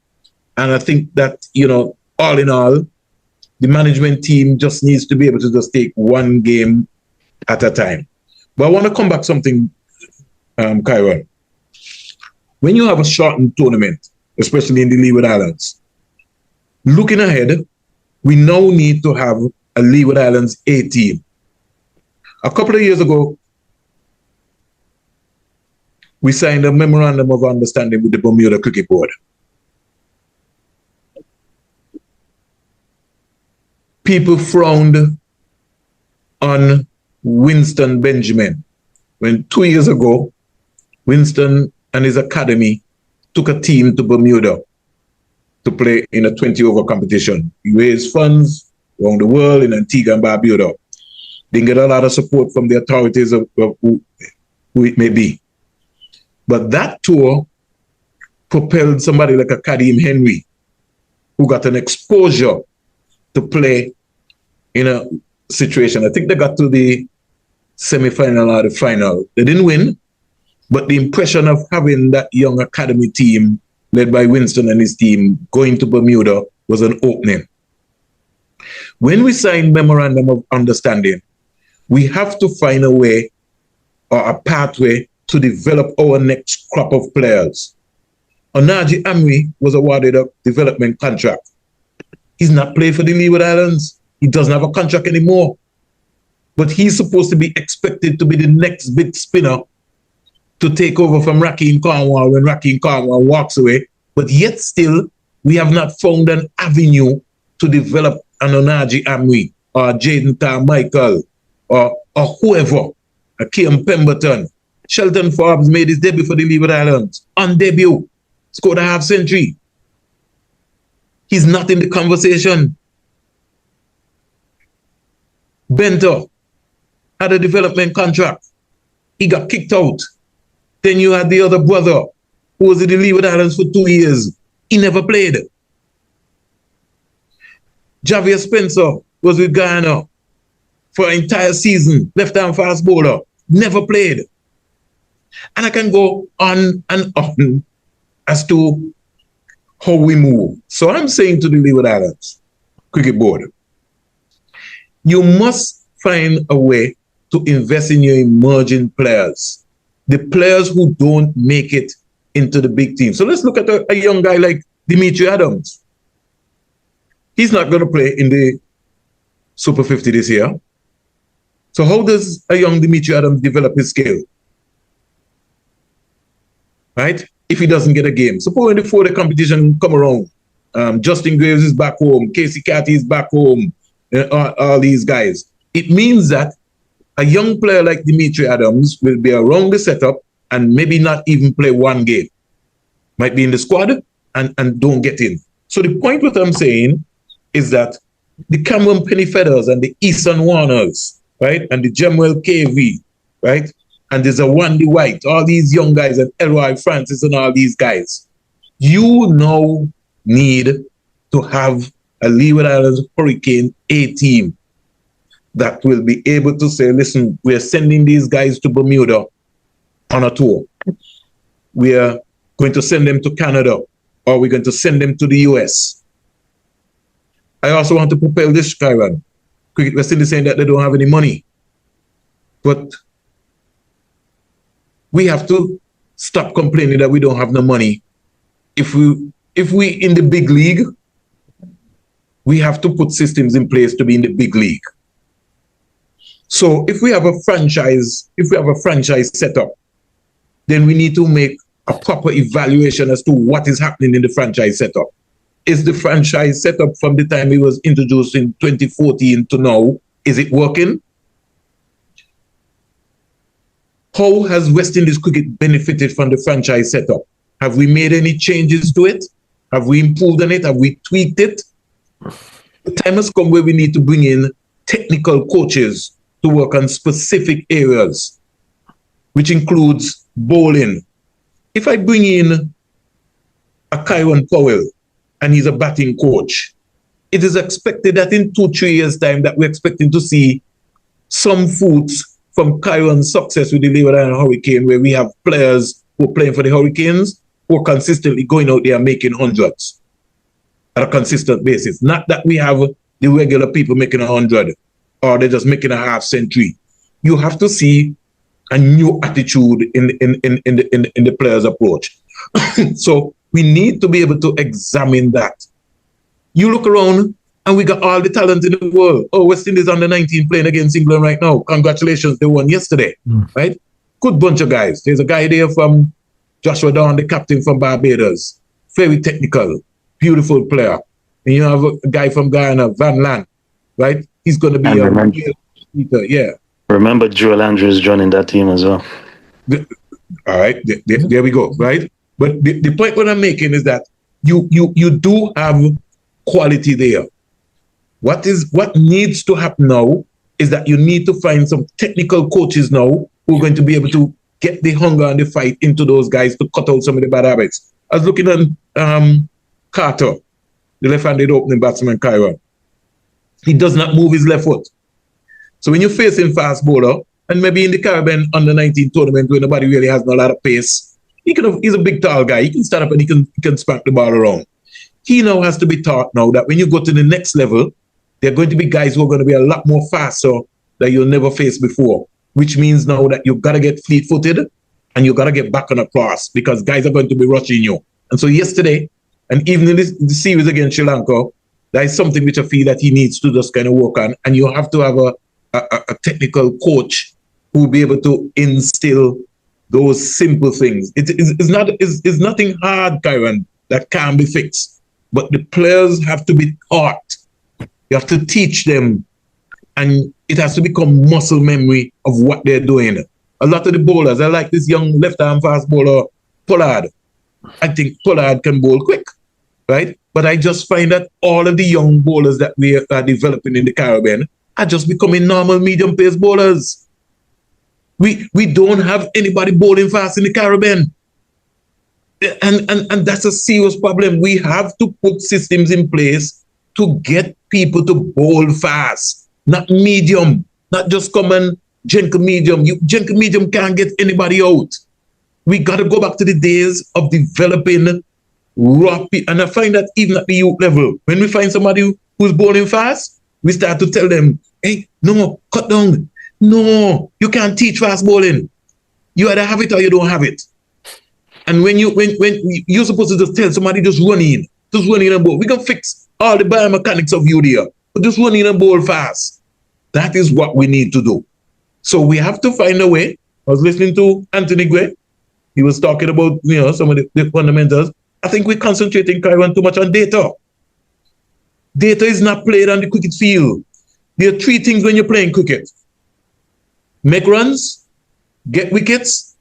And I think that, all in all, the management team just needs to be able to just take one game at a time. But I want to come back something, Kieran. When you have a shortened tournament, especially in the Leeward Islands, looking ahead, we now need to have a Leeward Islands A team. A couple of years ago, we signed a memorandum of understanding with the Bermuda Cricket Board. People frowned on Winston Benjamin when 2 years ago, Winston and his academy took a team to Bermuda to play in a 20-over competition. He raised funds around the world in Antigua and Barbuda. Didn't get a lot of support from the authorities of who it may be. But that tour propelled somebody like a Kadeem Henry, who got an exposure to play in a situation. I think they got to the semi-final or the final. They didn't win, but the impression of having that young academy team led by Winston and his team going to Bermuda was an opening. When we sign memorandum of understanding, we have to find a way or a pathway to develop our next crop of players. Onaji Amri was awarded a development contract. He's not playing for the Leeward Islands. He doesn't have a contract anymore. But he's supposed to be expected to be the next big spinner to take over from Rakeem Cornwall when Rakeem Cornwall walks away. But yet still, we have not found an avenue to develop an Onaji Amri or Jaden Carmichael or whoever, a Kieran Pemberton. Shelton Forbes made his debut for the Leeward Islands. On debut, scored a half century. He's not in the conversation. Bento had a development contract. He got kicked out. Then you had the other brother who was in the Leeward Islands for 2 years. He never played. Javier Spencer was with Guyana for an entire season. Left-arm fast bowler. Never played. And I can go on and on as to how we move. So I'm saying to the Leeward Islands Cricket Board, you must find a way to invest in your emerging players, the players who don't make it into the big team. So let's look at a young guy like Dimitri Adams. He's not going to play in the Super 50 this year. So how does a young Dimitri Adams develop his skill? Right? If he doesn't get a game. Suppose before the competition come around, Justin Graves is back home, Casey Catty is back home, all these guys. It means that a young player like Dimitri Adams will be around the setup and maybe not even play one game. Might be in the squad and don't get in. So the point what I'm saying is that the Cameron Pennyfeathers and the Easton Warners, right, and the Jemuel KV, right, and there's a Wandy White, all these young guys, and Elroy Francis and all these guys, you now need to have a Leeward Islands Hurricane A team that will be able to say, listen, we're sending these guys to Bermuda on a tour. We are going to send them to Canada, or we're going to send them to the US. I also want to propel this, Kieran. Cricket West Indies saying that they don't have any money. But we have to stop complaining that we don't have no money. If we in the big league, we have to put systems in place to be in the big league. So if we have a franchise setup, then we need to make a proper evaluation as to what is happening in the franchise setup. Is the franchise setup from the time it was introduced in 2014 to now, is it working? How has West Indies cricket benefited from the franchise setup? Have we made any changes to it? Have we improved on it? Have we tweaked it? The time has come where we need to bring in technical coaches to work on specific areas, which includes bowling. If I bring in a Kieran Powell and he's a batting coach, it is expected that in 2-3 years' time that we're expecting to see some fruits from Kieran's success with the Leeward Island Hurricane, where we have players who are playing for the Hurricanes who are consistently going out there making hundreds at a consistent basis. Not that we have the regular people making 100 or they're just making a half century. You have to see a new attitude in the player's approach. So we need to be able to examine that. You look around and we got all the talent in the world. Oh, West Indies under 19 playing against England right now. Congratulations, they won yesterday, right? Good bunch of guys. There's a guy there from Joshua Dawn, the captain from Barbados. Very technical, beautiful player. And you have a guy from Guyana, Van Lan, right? He's going to be a yeah. Remember Joel Andrews joining that team as well. All right, there we go, right? But the point what I'm making is that you do have quality there. What needs to happen now is that you need to find some technical coaches now who are going to be able to get the hunger and the fight into those guys to cut out some of the bad habits. I was looking at Carter, the left-handed opening batsman, Kieran. He does not move his left foot. So when you're facing fast bowler, and maybe in the Caribbean under-19 tournament where nobody really has a lot of pace, he's a big tall guy. He can stand up and he can spank the ball around. he now has to be taught now that when you go to the next level, there are going to be guys who are going to be a lot more faster that you'll never face before, which means now that you've got to get fleet-footed and you've got to get back on a cross because guys are going to be rushing you. And so yesterday, and even in the series against Sri Lanka, that is something which I feel that he needs to just kind of work on. And you have to have a technical coach who will be able to instill those simple things. It's nothing hard, Kieran, that can be fixed. But the players have to be taught. You have to teach them. And it has to become muscle memory of what they're doing. A lot of the bowlers, I like this young left-arm fast bowler, Pollard. I think Pollard can bowl quick, right? But I just find that all of the young bowlers that we are developing in the Caribbean are just becoming normal medium pace bowlers. We don't have anybody bowling fast in the Caribbean. And that's a serious problem. We have to put systems in place to get people to bowl fast, not medium, not just come and gentle medium. Gentle medium can't get anybody out. We got to go back to the days of developing raw people. And I find that even at the youth level, when we find somebody who's bowling fast, we start to tell them, hey, no, cut down. No, you can't teach fast bowling. You either have it or you don't have it. And when you're supposed to just tell somebody, just run in and bowl. We can fix all the biomechanics of you there, but just run in and bowl fast. That is what we need to do. So we have to find a way. I was listening to Anthony Gray. He was talking about, some of the fundamentals. I think we're concentrating, Kieran, too much on data. Data is not played on the cricket field. There are three things when you're playing cricket. Make runs, get wickets,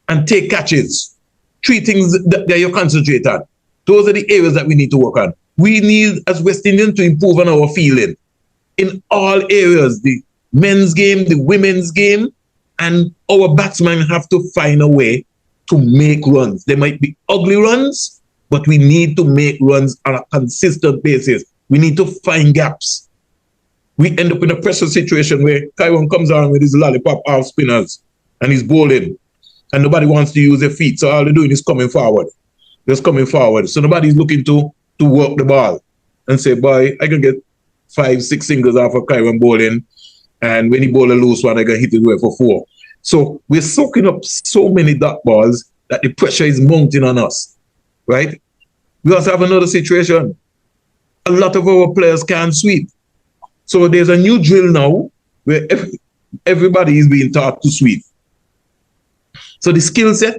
and take catches. Three things that you concentrate on. Those are the areas that we need to work on. We need, as West Indians, to improve on our fielding in all areas, the men's game, the women's game, and our batsmen have to find a way to make runs. They might be ugly runs, but we need to make runs on a consistent basis. We need to find gaps. We end up in a pressure situation where Kieran comes on with his lollipop half spinners and he's bowling, and nobody wants to use their feet. So all they're doing is coming forward. Just coming forward. So nobody's looking to work the ball and say, boy, I can get 5-6 singles off of Kieran bowling, and when he bowl a loose one, I can hit it away for 4. So we're soaking up so many dot balls that the pressure is mounting on us, right? We also have another situation. A lot of our players can't sweep. So there's a new drill now where everybody is being taught to sweep. So the skill set,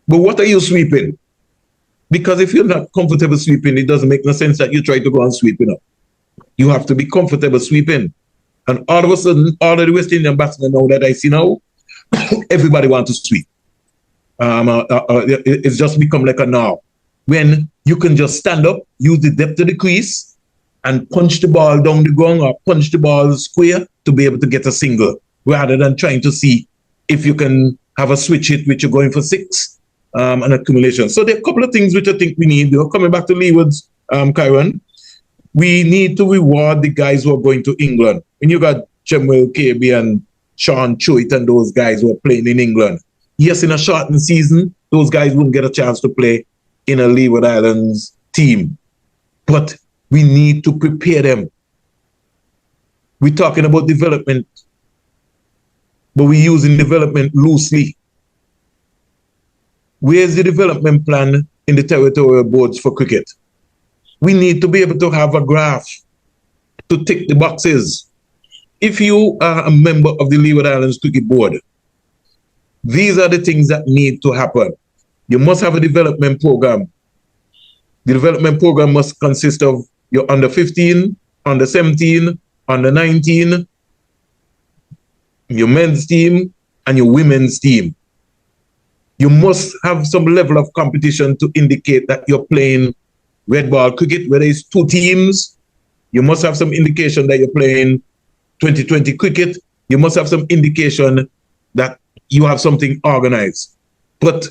but what are you sweeping? Because if you're not comfortable sweeping, it doesn't make no sense that you try to go and sweep it up. You have to be comfortable sweeping. And all of a sudden, all of the West Indian batsmen now that I see now, everybody wants to sweep. It's just become like a now. When you can just stand up, use the depth of the crease, and punch the ball down the ground or punch the ball square to be able to get a single, rather than trying to see if you can have a switch hit which you're going for 6 and accumulation. So there are a couple of things which I think we need. Coming back to Leeward's, Kieran, we need to reward the guys who are going to England. When you got Jemwell KB and Sean Choate and those guys who are playing in England. Yes, in a shortened season, those guys wouldn't get a chance to play in a Leeward Islands team. But we need to prepare them. We're talking about development, but we're using development loosely. Where's the development plan in the territorial boards for cricket? We need to be able to have a graph to tick the boxes. If you are a member of the Leeward Islands Cricket Board, these are the things that need to happen. You must have a development program. The development program must consist of your under 15, under 17, under 19, your men's team, and your women's team. You must have some level of competition to indicate that you're playing red ball cricket, whether it's 2 teams. You must have some indication that you're playing 2020 cricket. You must have some indication that you have something organized. But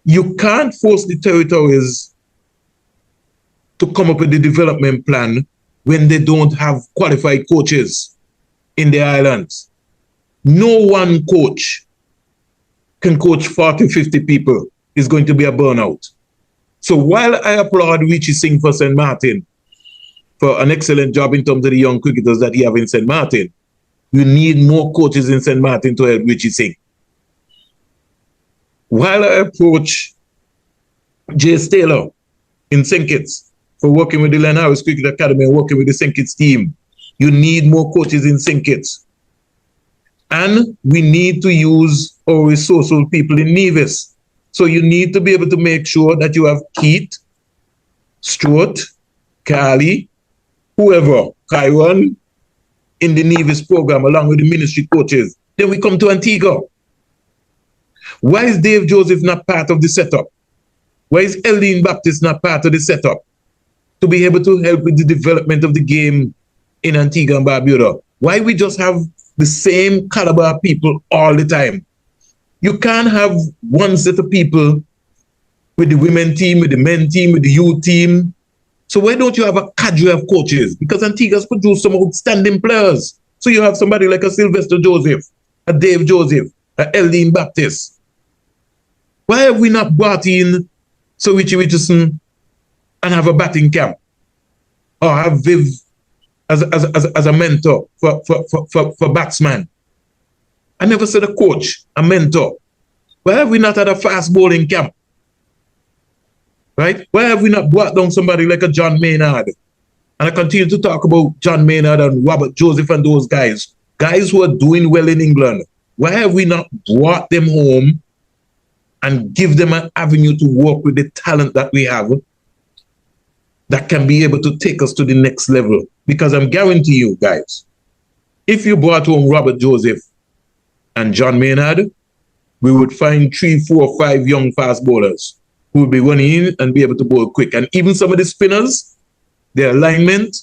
you can't force the territories to come up with the development plan when they don't have qualified coaches in the islands. No one coach can coach 40, 50 people. It's going to be a burnout. So while I applaud Richie Singh for St. Martin, for an excellent job in terms of the young cricketers that he have in St. Martin, you need more coaches in St. Martin to help Richie Singh. While I approach Jace Taylor in St. Kitts for working with the Len Harris Cricket Academy and working with the St. Kitts team, you need more coaches in St. Kitts. And we need to use our resourceful people in Nevis. So you need to be able to make sure that you have Keith, Stuart, Carly, whoever, Kieran, in the Nevis program along with the ministry coaches. Then we come to Antigua. Why is Dave Joseph not part of the setup? Why is Eldine Baptist not part of the setup to be able to help with the development of the game in Antigua and Barbuda? Why we just have the same caliber of people all the time? You can't have one set of people with the women team, with the men team, with the youth team. So why don't you have a cadre of coaches? Because Antigua's produced some outstanding players. So you have somebody like a Sylvester Joseph, a Dave Joseph, a Eldine Baptist. Why have we not brought in Sir Richie Richardson and have a batting camp? Or have Viv as a mentor for batsman? I never said a coach, a mentor. Why have we not had a fast bowling camp? Right? Why have we not brought down somebody like a John Maynard? And I continue to talk about John Maynard and Robert Joseph and those guys who are doing well in England. Why have we not brought them home and give them an avenue to work with the talent that we have that can be able to take us to the next level? Because I'm guarantee you guys, if you brought home Robert Joseph and John Maynard, we would find 3, 4, 5 young fast bowlers who will be running in and be able to bowl quick. And even some of the spinners, their alignment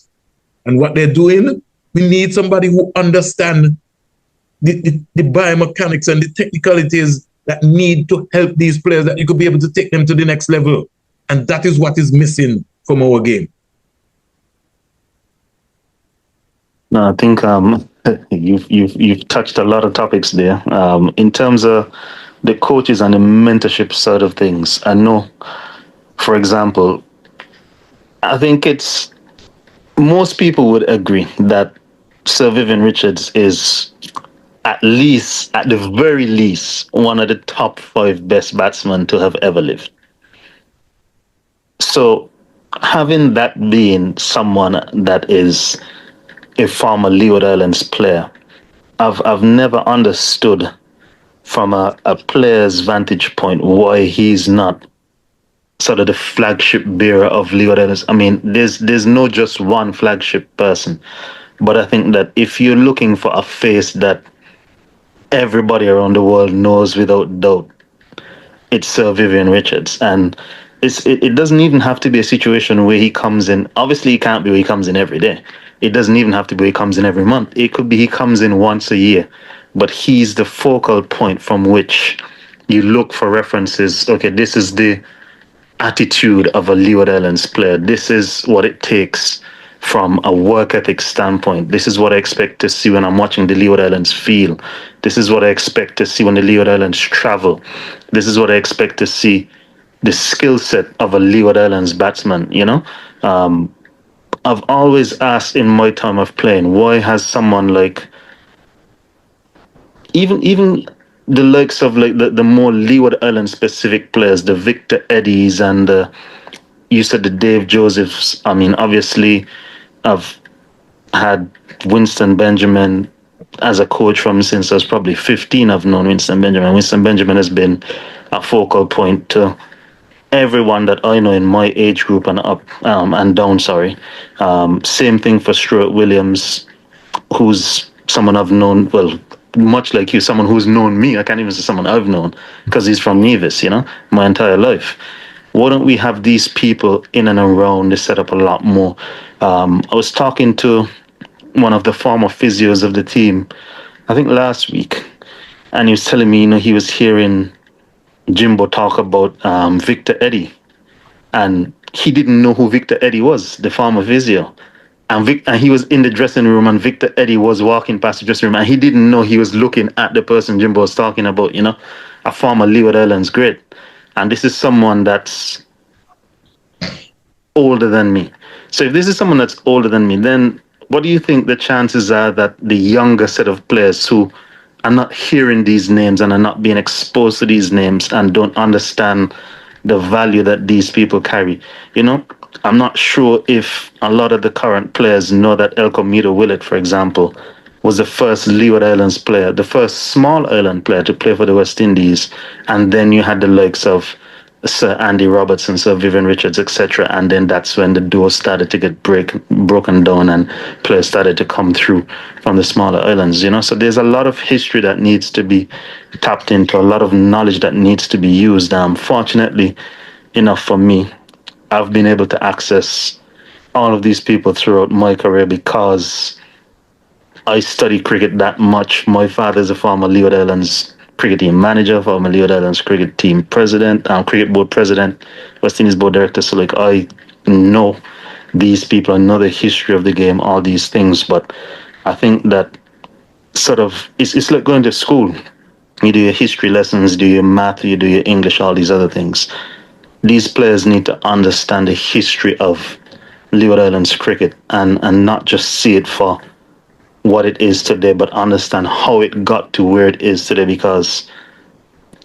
and what they're doing, we need somebody who understands the biomechanics and the technicalities that need to help these players, that you could be able to take them to the next level. And that is what is missing from our game. No, I think you've touched a lot of topics there. In terms of the coaches and the mentorship side of things, I know, for example, I think most people would agree that Sir Vivian Richards is at the very least, one of the top 5 best batsmen to have ever lived. So having that being someone that is a former Leeward Islands player, I've never understood from a player's vantage point why he's not sort of the flagship bearer of Leeward Islands. I mean, there's no just one flagship person, but I think that if you're looking for a face that everybody around the world knows without doubt, it's Sir Vivian Richards. And it doesn't even have to be a situation where he comes in. Obviously, it can't be where he comes in every day. It doesn't even have to be where he comes in every month. It could be he comes in once a year. But he's the focal point from which you look for references. Okay, this is the attitude of a Leeward Islands player. This is what it takes from a work ethic standpoint. This is what I expect to see when I'm watching the Leeward Islands field. This is what I expect to see when the Leeward Islands travel. This is what I expect to see the skill set of a Leeward Islands batsman, you know? I've always asked in my time of playing, why has someone like, even the likes of like the more Leeward Island specific players, the Victor Eddies and you said the Dave Josephs. I mean, obviously, I've had Winston Benjamin as a coach from since I was probably 15. I've known Winston Benjamin. Winston Benjamin has been a focal point to everyone that I know in my age group and up and down. Sorry. Same thing for Stuart Williams, who's someone I've known, well, much like you, someone who's known me. I can't even say someone I've known because he's from Nevis, you know, my entire life. Why don't we have these people in and around the setup a lot more? I was talking to one of the former physios of the team, I think last week, and he was telling me, you know, he was hearing Jimbo talk about Victor Eddy, and he didn't know who Victor Eddy was, the former physio. And he was in the dressing room, and Victor Eddy was walking past the dressing room, and he didn't know he was looking at the person Jimbo was talking about, you know, a former Leeward Islands great. And this is someone that's older than me. So if this is someone that's older than me, then what do you think the chances are that the younger set of players who are not hearing these names and are not being exposed to these names and don't understand the value that these people carry, I'm not sure if a lot of the current players know that Elcomido Willett, for example, was the first Leeward Islands player, the first small island player to play for the West Indies. And then you had the likes of Sir Andy Robertson, Sir Vivian Richards, etc. And then that's when the doors started to get broken down and players started to come through from the smaller islands, So there's a lot of history that needs to be tapped into, a lot of knowledge that needs to be used. Fortunately enough for me, I've been able to access all of these people throughout my career because I study cricket that much. My father is a former Leeward Islands cricket team manager, former Leeward Islands cricket team president, cricket board president, West Indies board director. So I know these people, I know the history of the game, all these things. But I think that sort of it's like going to school. You do your history lessons, do your math, you do your English, all these other things. These players need to understand the history of Leeward Islands cricket and not just see it for what it is today, but understand how it got to where it is today. Because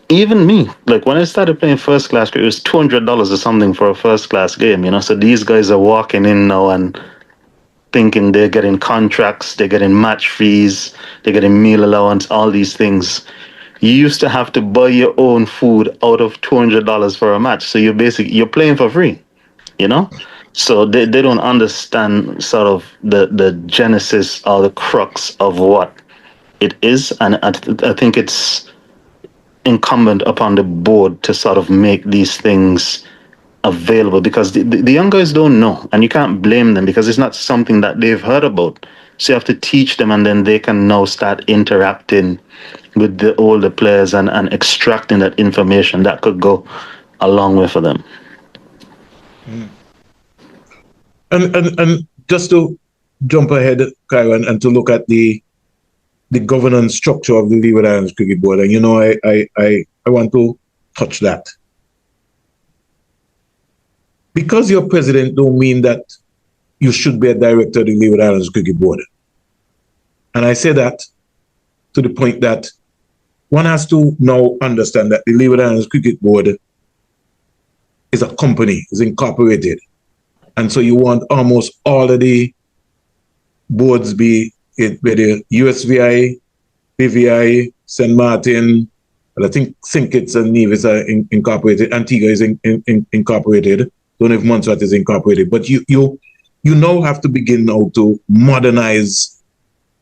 even me, when I started playing first class cricket, it was $200 or something for a first class game, So these guys are walking in now and thinking they're getting contracts, they're getting match fees, they're getting meal allowance, all these things. You used to have to buy your own food out of $200 for a match. So you're playing for free, So they don't understand sort of the genesis or the crux of what it is. And I think it's incumbent upon the board to sort of make these things available, because the young guys don't know, and you can't blame them because it's not something that they've heard about. So you have to teach them, and then they can now start interacting with the older players and extracting that information that could go a long way for them. And just to jump ahead, Kieran, and to look at the governance structure of the Leeward Islands Cricket Board, and I want to touch that. Because you're president don't mean that you should be a director of the Leeward Islands Cricket Board. And I say that to the point that one has to now understand that the Leeward Islands Cricket Board is a company, is incorporated. And so you want almost all of the boards be whether USVI, PVI, St. Martin, and I think St. Kitts and Nevis are incorporated. Antigua is incorporated. Don't know if Montserrat is incorporated. But you now have to begin now to modernize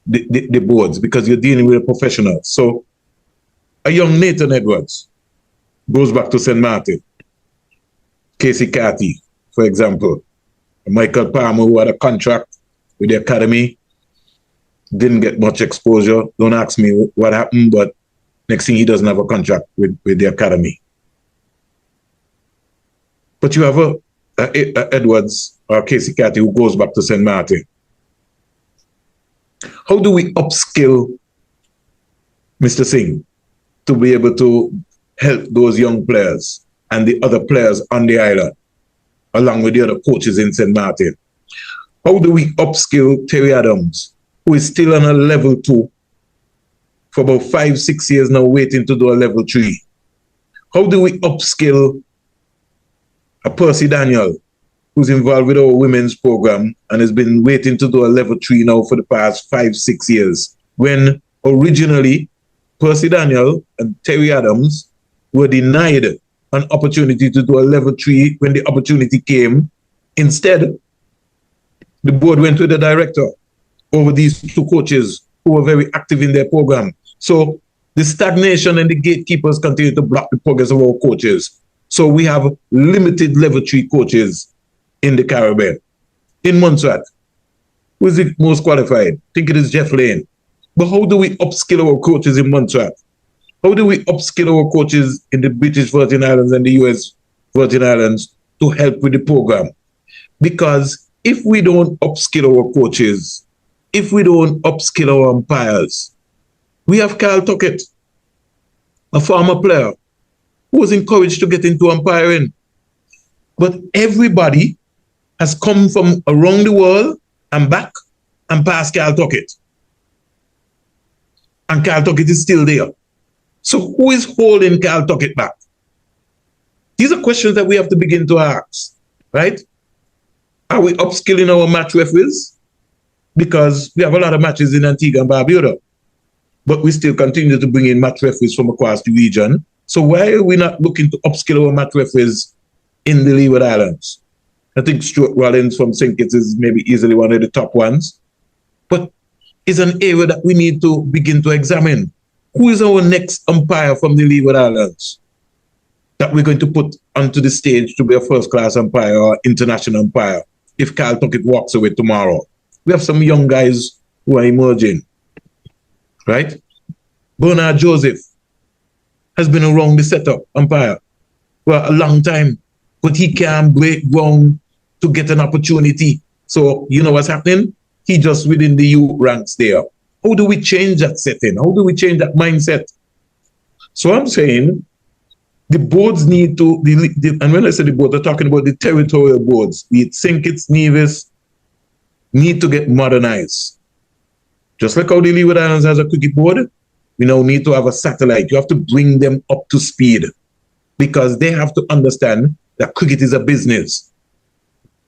the boards, because you're dealing with a professional. So a young Nathan Edwards goes back to St. Martin. Casey Carty, for example. Michael Palmer, who had a contract with the academy, didn't get much exposure. Don't ask me what happened, but next thing he doesn't have a contract with the academy. But you have a Edwards or Casey Carty who goes back to St. Martin. How do we upskill Mr. Singh to be able to help those young players and the other players on the island, along with the other coaches in St. Martin? How do we upskill Terry Adams, who is still on a level 2 for about 5-6 years now, waiting to do a level 3? How do we upskill a Percy Daniel, who's involved with our women's program and has been waiting to do a level 3 now for the past 5-6 years, when originally Percy Daniel and Terry Adams were denied an opportunity to do a level 3 when the opportunity came? Instead, the board went with the director over these two coaches who were very active in their program. So the stagnation and the gatekeepers continue to block the progress of our coaches. So we have limited level 3 coaches in the Caribbean. In Montserrat, who is the most qualified? I think it is Jeff Lane. But how do we upskill our coaches in Montserrat? How do we upskill our coaches in the British Virgin Islands and the US Virgin Islands to help with the program? Because if we don't upskill our coaches, if we don't upskill our umpires, we have Carl Tuckett, a former player, who was encouraged to get into umpiring. But everybody has come from around the world and back and past Carl Tuckett. And Carl Tuckett is still there. So who is holding Carl Tuckett back? These are questions that we have to begin to ask, right? Are we upskilling our match referees? Because we have a lot of matches in Antigua and Barbuda, but we still continue to bring in match referees from across the region. So why are we not looking to upskill our match referees in the Leeward Islands? I think Stuart Rollins from St. Kitts is maybe easily one of the top ones, but it's an area that we need to begin to examine. Who is our next umpire from the Leeward Islands that we're going to put onto the stage to be a first-class umpire or international umpire if Carl Tuckett walks away tomorrow? We have some young guys who are emerging, right? Bernard Joseph has been around the setup umpire for a long time, but he can't break ground to get an opportunity. So you know what's happening? He just within the youth ranks there. How do we change that setting? How do we change that mindset? So I'm saying the boards need to, and when I say the boards, I'm talking about the territorial boards, be it St. Kitts, Nevis, need to get modernized. Just like how the Leeward Islands has a cricket board, we now need to have a satellite. You have to bring them up to speed because they have to understand that cricket is a business.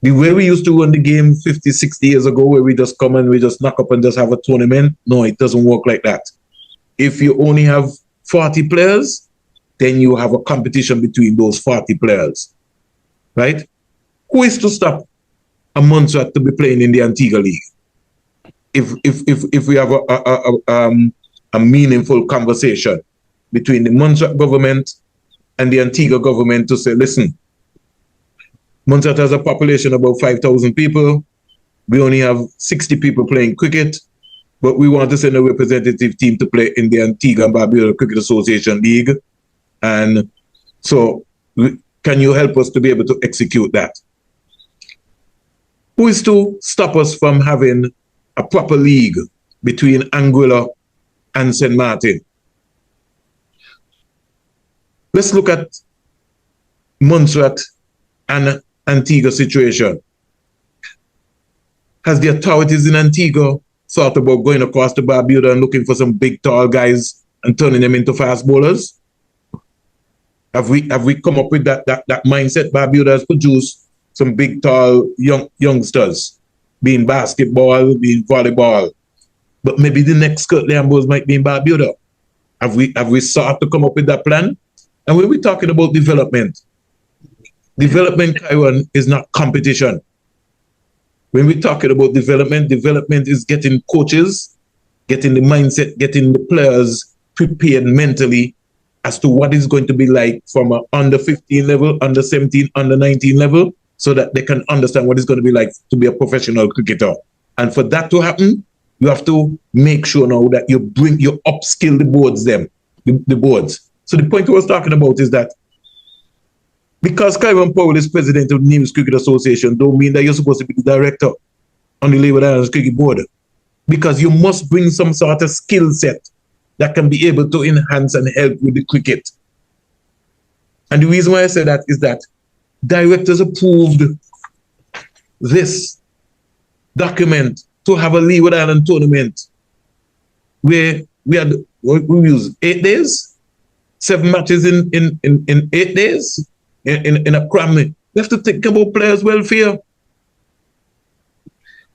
The way we used to run the game 50, 60 years ago, where we just come and we just knock up and just have a tournament, no, it doesn't work like that. If you only have 40 players, then you have a competition between those 40 players, right? Who is to stop a Montserrat to be playing in the Antigua League? If we have a meaningful conversation between the Montserrat government and the Antigua government to say, listen, Montserrat has a population of about 5,000 people. We only have 60 people playing cricket, but we want to send a representative team to play in the Antigua and Barbuda Cricket Association League. And so can you help us to be able to execute that? Who is to stop us from having a proper league between Anguilla and St. Martin? Let's look at Montserrat and Antigua situation. Has the authorities in Antigua thought about going across to Barbuda and looking for some big, tall guys and turning them into fast bowlers? Have we come up with that mindset? Barbuda has produced some big, tall youngsters, being basketball, being volleyball. But maybe the next Kurt Lambos might be in Barbuda. Have we sought to come up with that plan? And when we're talking about development, Kieran, is not competition. When we're talking about development is getting coaches, getting the mindset, getting the players prepared mentally as to what it's going to be like from an under 15 level, under 17, under 19 level, so that they can understand what it's going to be like to be a professional cricketer. And for that to happen, you have to make sure now that you upskill the boards. So the point I was talking about is that because Kieran Powell is president of the Nevis Cricket Association, don't mean that you're supposed to be the director on the Leeward Islands Cricket Board. Because you must bring some sort of skill set that can be able to enhance and help with the cricket. And the reason why I say that is that directors approved this document to have a Leeward Island tournament where we use 8 days, 7 matches in 8 days. In a cram. We have to think about players' welfare.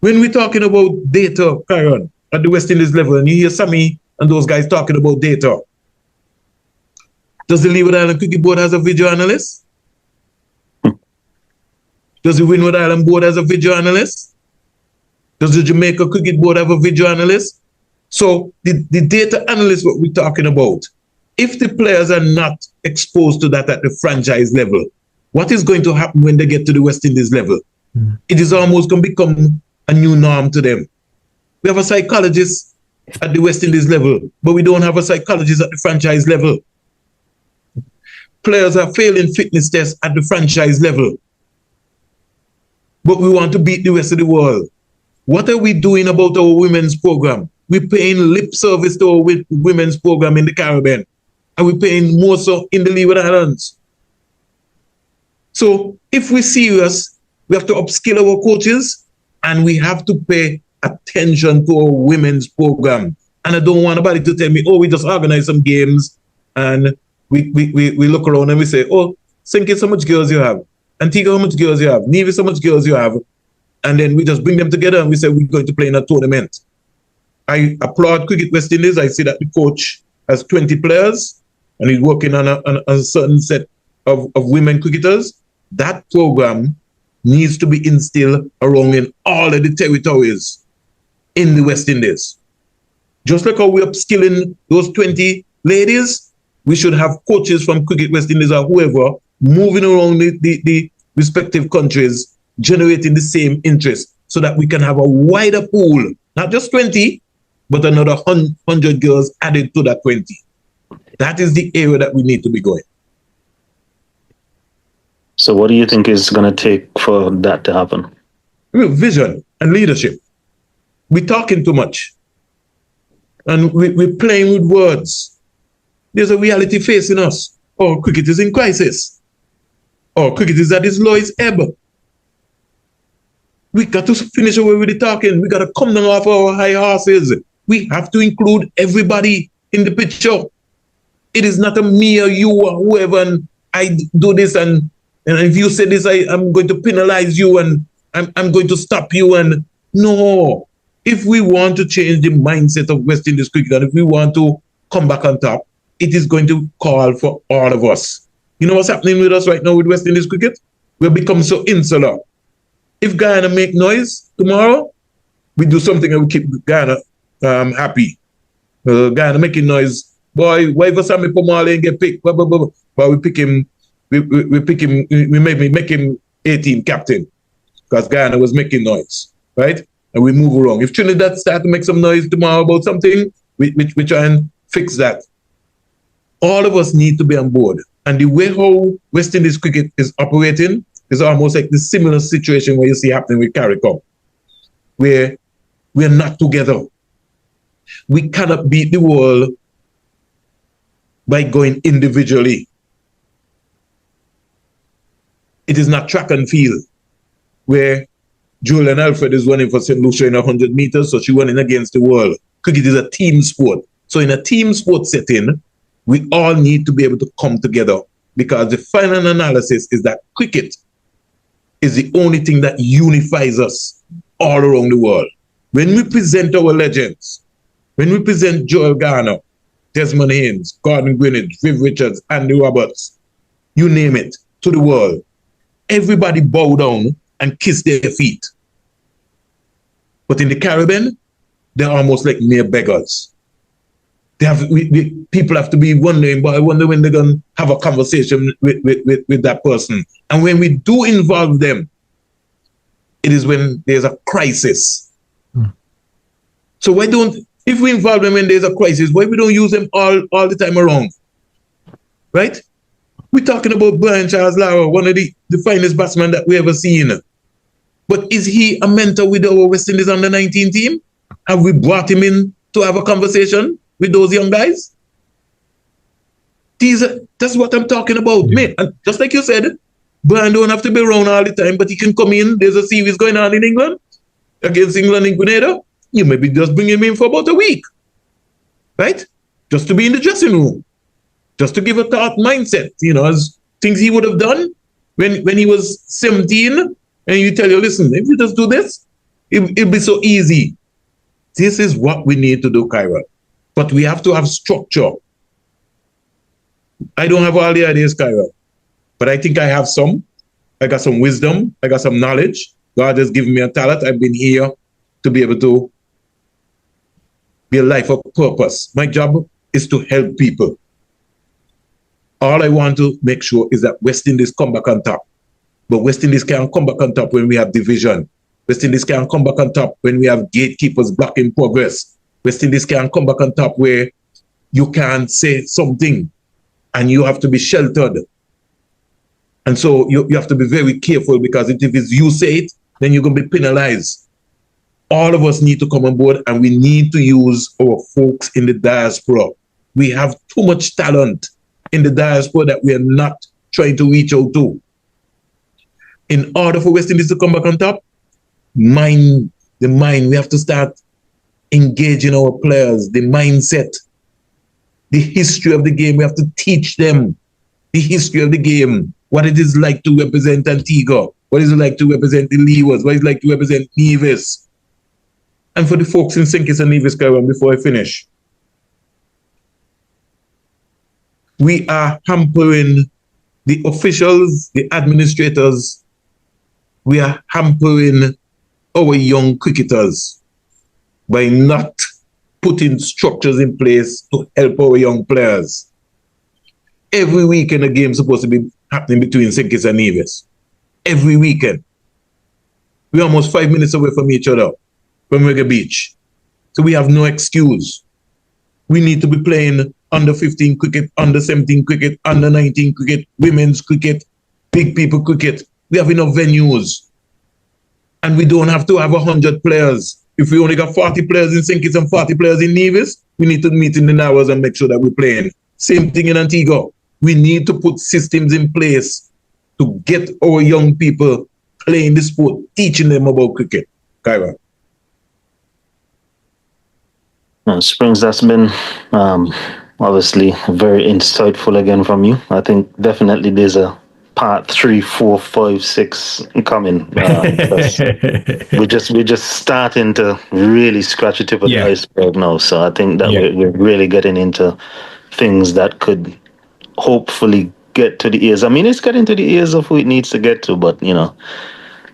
When we're talking about data, Kieran, at the West Indies level, and you hear Sammy and those guys talking about data, does the Leeward Island Cricket Board has a video analyst? Does the Windward Island Board has a video analyst? Does the Jamaica Cricket Board have a video analyst? So the data analyst, what we're talking about, if the players are not exposed to that at the franchise level, what is going to happen when they get to the West Indies level? It is almost going to become a new norm to them. We have a psychologist at the West Indies level, but we don't have a psychologist at the franchise level. Players are failing fitness tests at the franchise level, but we want to beat the rest of the world. What are we doing about our women's program? We're paying lip service to our women's program in the Caribbean. And we're paying more so in the Leeward Islands. So if we're serious, We have to upskill our coaches, and we have to pay attention to our women's program. And I don't want anybody to tell me, oh, we just organize some games and we look around and we say, oh, Sinky, how much girls you have? Antigua, how much girls you have? Nevis, how much girls you have? And then we just bring them together and we say, we're going to play in a tournament. I applaud Cricket West Indies. I see that the coach has 20 players and he's working on a certain set of women cricketers. That program needs to be instilled around in all of the territories in the West Indies. Just like how we're upskilling those 20 ladies, we should have coaches from Cricket West Indies or whoever moving around the respective countries, generating the same interest so that we can have a wider pool, not just 20, but another 100 girls added to that 20. That is the area that we need to be going. So what do you think is going to take for that to happen? Vision and leadership. We're talking too much. And we're playing with words. There's a reality facing us. Oh, cricket is in crisis. Oh, cricket is at its lowest ebb. We got to finish away with the talking. We got to come down off our high horses. We have to include everybody in the picture. It is not a me or you or whoever, and I do this, and if you say this, I'm going to penalize you, and I'm going to stop you. And no, if we want to change the mindset of West Indies cricket, and if we want to come back on top, it is going to call for all of us. You know what's happening with us right now with West Indies cricket? We've become so insular. If Guyana make noise tomorrow, we do something that will keep Guyana happy. Guyana making noise. Boy, why for Sammy Pomale and get picked? But we pick him. We pick him. We make him 18 captain because Guyana was making noise, right? And we move around. If Trinidad start to make some noise tomorrow about something, we try and fix that. All of us need to be on board. And the way how West Indies cricket is operating is almost like the similar situation where you see happening with CARICOM, where we're not together. We cannot beat the world by going individually. It is not track and field, where Julian Alfred is running for St. Lucia in 100 meters, so she's running against the world. Cricket is a team sport. So in a team sport setting, we all need to be able to come together, because the final analysis is that cricket is the only thing that unifies us all around the world. When we present our legends, when we present Joel Garner, Desmond Haynes, Gordon Greenidge, Viv Richards, Andy Roberts, you name it, to the world, everybody bow down and kiss their feet. But in the Caribbean, they're almost like mere beggars. People have to be wondering, but I wonder when they're going to have a conversation with that person. And when we do involve them, it is when there's a crisis. So why don't, if we involve them when there's a crisis, why we don't use them all the time around? Right? We're talking about Brian Charles Lara, one of the finest batsmen that we ever seen. But is he a mentor with our West Indies under 19 team? Have we brought him in to have a conversation with those young guys? That's what I'm talking about. Mate, and just like you said, Brian don't have to be around all the time, but he can come in. There's a series going on in England against England in Grenada. You maybe just bring him in for about a week, right? Just to be in the dressing room, just to give a thought mindset, as things he would have done when he was 17, and you tell you, listen, if you just do this, it'll be so easy. This is what we need to do, Kyra. But we have to have structure. I don't have all the ideas, Kyra, but I think I have some. I got some wisdom. I got some knowledge. God has given me a talent. I've been here to be able to be a life of purpose. My job is to help people. All I want to make sure is that West Indies come back on top. But West Indies can't come back on top when we have division. West Indies can't come back on top when we have gatekeepers blocking progress. West Indies can't come back on top where you can't say something and you have to be sheltered. And so you have to be very careful, because if it's you say it, then you're going to be penalized. All of us need to come on board, and we need to use our folks in the diaspora. We have too much talent in the diaspora that we are not trying to reach out to. in order for West Indies to come back on top, the mind, we have to start engaging our players, the mindset, the history of the game. We have to teach them the history of the game, what it is like to represent Antigua, what is it like to represent the Leewards, what is it like to represent Nevis. And for the folks in St. Kitts and Nevis, Kieran, before I finish, we are hampering the officials, the administrators, we are hampering our young cricketers by not putting structures in place to help our young players. Every weekend a game is supposed to be happening between St. Kitts and Nevis. Every weekend. We're almost 5 minutes away from each other, from Reggae Beach. So we have no excuse. We need to be playing under 15 cricket, under 17 cricket, under 19 cricket, women's cricket, big people cricket. We have enough venues. And we don't have to have 100 players. If we only got 40 players in St. Kitts and 40 players in Nevis, we need to meet in the hours and make sure that we're playing. Same thing in Antigua. We need to put systems in place to get our young people playing the sport, teaching them about cricket. Kieran. Springs, that's been obviously very insightful again from you. I think definitely there's a part 3, 4, 5, 6 coming. We're just starting to really scratch the tip of the iceberg now. So I think that we're really getting into things that could hopefully get to the ears. I mean, it's getting to the ears of who it needs to get to, but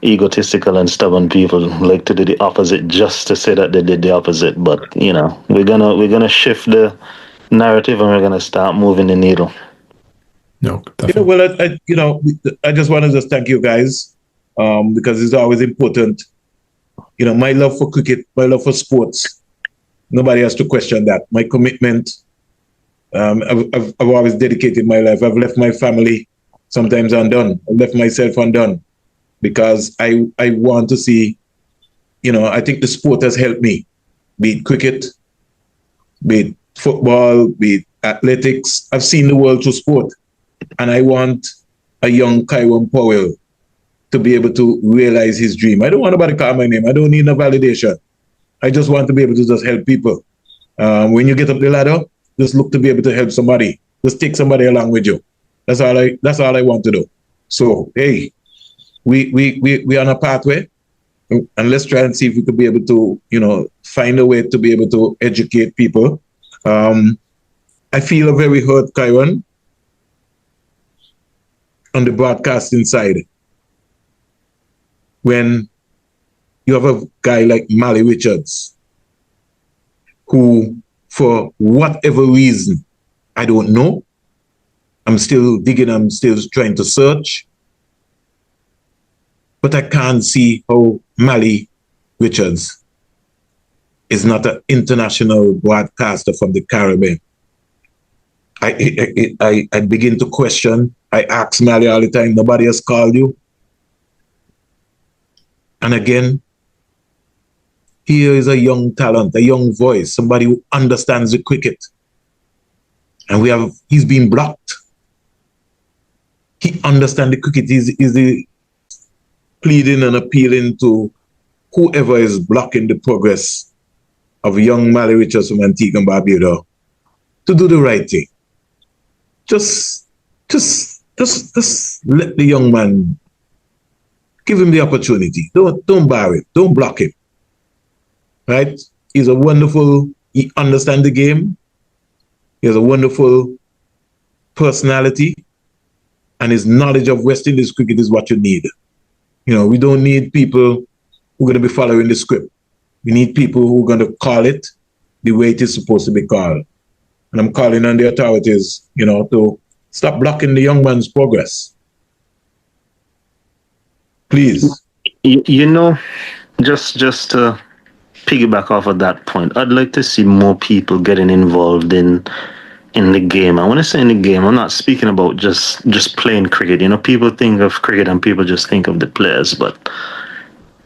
egotistical and stubborn people like to do the opposite just to say that they did the opposite. But we're gonna shift the narrative and we're gonna start moving the needle. No, definitely. I just want to just thank you guys because it's always important. My love for cricket, my love for sports. Nobody has to question that. My commitment. I've always dedicated my life. I've left my family sometimes undone. I've left myself undone because I want to see. I think the sport has helped me. Be it cricket, be it football, be it athletics. I've seen the world through sport. And I want a young Kieran Powell to be able to realize his dream. I don't want nobody to call my name. I don't need no validation. I just want to be able to just help people. When you get up the ladder, just look to be able to help somebody. Just take somebody along with you. That's all I want to do. So, hey, we on a pathway, and let's try and see if we could be able to, find a way to be able to educate people. I feel very hurt, Kieran, on the broadcasting side, when you have a guy like Mally Richards, who, for whatever reason, I don't know, I'm still digging, I'm still trying to search, but I can't see how Mally Richards is not an international broadcaster from the Caribbean. I begin to question. I ask Mally all the time, nobody has called you. And again, here is a young talent, a young voice, somebody who understands the cricket. And he's been blocked. He understands the cricket. He's pleading and appealing to whoever is blocking the progress of young Mally Richards from Antigua and Barbuda to do the right thing. Just let the young man, give him the opportunity. Don't bar him. Don't block him. Right? He understands the game. He has a wonderful personality. And his knowledge of West Indies cricket is what you need. We don't need people who are going to be following the script. We need people who are going to call it the way it is supposed to be called. And I'm calling on the authorities, to stop blocking the young man's progress. Please. Just to piggyback off of that point, I'd like to see more people getting involved in the game. I want to say in the game, I'm not speaking about just playing cricket. People think of cricket and people just think of the players. But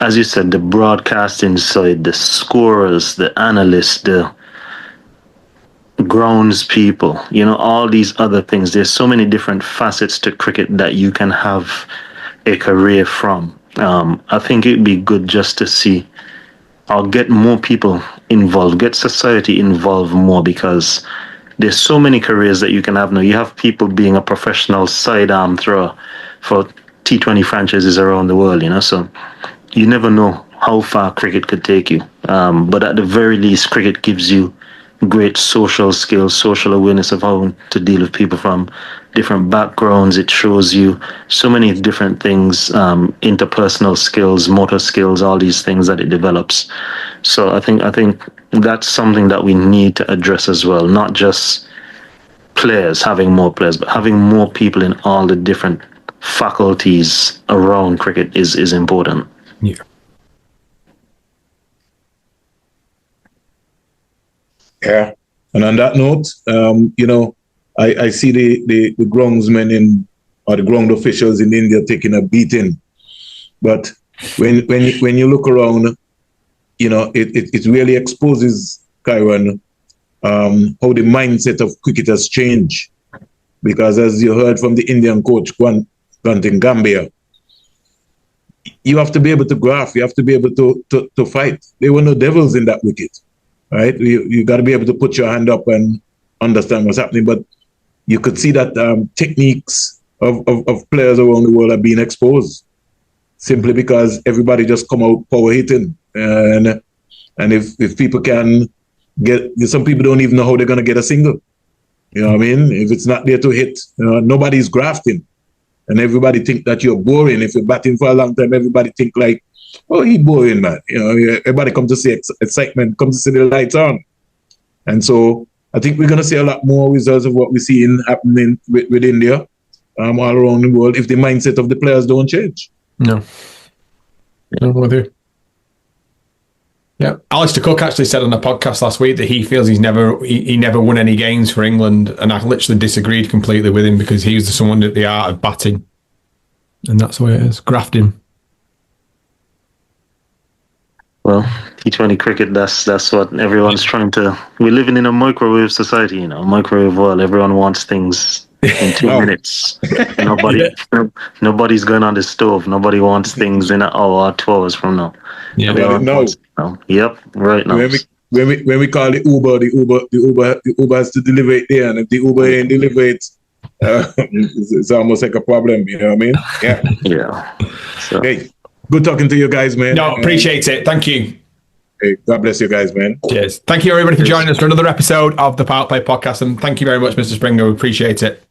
as you said, the broadcasting side, the scorers, the analysts, the grounds people, all these other things. There's so many different facets to cricket that you can have a career from. I think it'd be good just to see or get more people involved, get society involved more, because there's so many careers that you can have now. You have people being a professional sidearm thrower for T20 franchises around the world, so you never know how far cricket could take you. But at the very least, cricket gives you great social skills, social awareness of how to deal with people from different backgrounds. It shows you so many different things, interpersonal skills, motor skills, all these things that it develops. So I think that's something that we need to address as well, not just having more players, but having more people in all the different faculties around cricket is important. Yeah. Yeah. And on that note, I see the groundsmen or the ground officials in India taking a beating. But when you look around, it really exposes, Kieran, how the mindset of cricket has changed. Because as you heard from the Indian coach, Grant in Gambia, you have to be able to graft, you have to be able to fight. There were no devils in that wicket. Right, you got to be able to put your hand up and understand what's happening. But you could see that techniques of players around the world are being exposed simply because everybody just come out power hitting. And if people can get, some people don't even know how they're going to get a single. You know what I mean? If it's not there to hit, nobody's grafting. And everybody think that you're boring. If you're batting for a long time, everybody think like, oh, he's boring, man. Everybody come to see excitement, come to see the lights on. And so I think we're going to see a lot more results of what we're seeing happening with India all around the world if the mindset of the players don't change. No. I'm with you. Yeah. Alistair Cook actually said on a podcast last week that he feels he never won any games for England, and I literally disagreed completely with him because he was someone at the art of batting. And that's the way it is. Grafting. Well, T20 cricket, that's what everyone's trying to... We're living in a microwave society, a microwave world. Everyone wants things in 2 minutes. Nobody's going on the stove. Nobody wants things in an hour or 2 hours from now. Yeah, Yep, right now. When we call it Uber, the Uber has to deliver it there, and if the Uber ain't deliver it, it's almost like a problem. You know what I mean? Yeah. Yeah. So. Hey. Good talking to you guys, man. No, appreciate it. Thank you. Hey, God bless you guys, man. Cheers. Thank you, everybody, for joining us for another episode of the PowettPlay Podcast. And thank you very much, Mr. Springer. We appreciate it.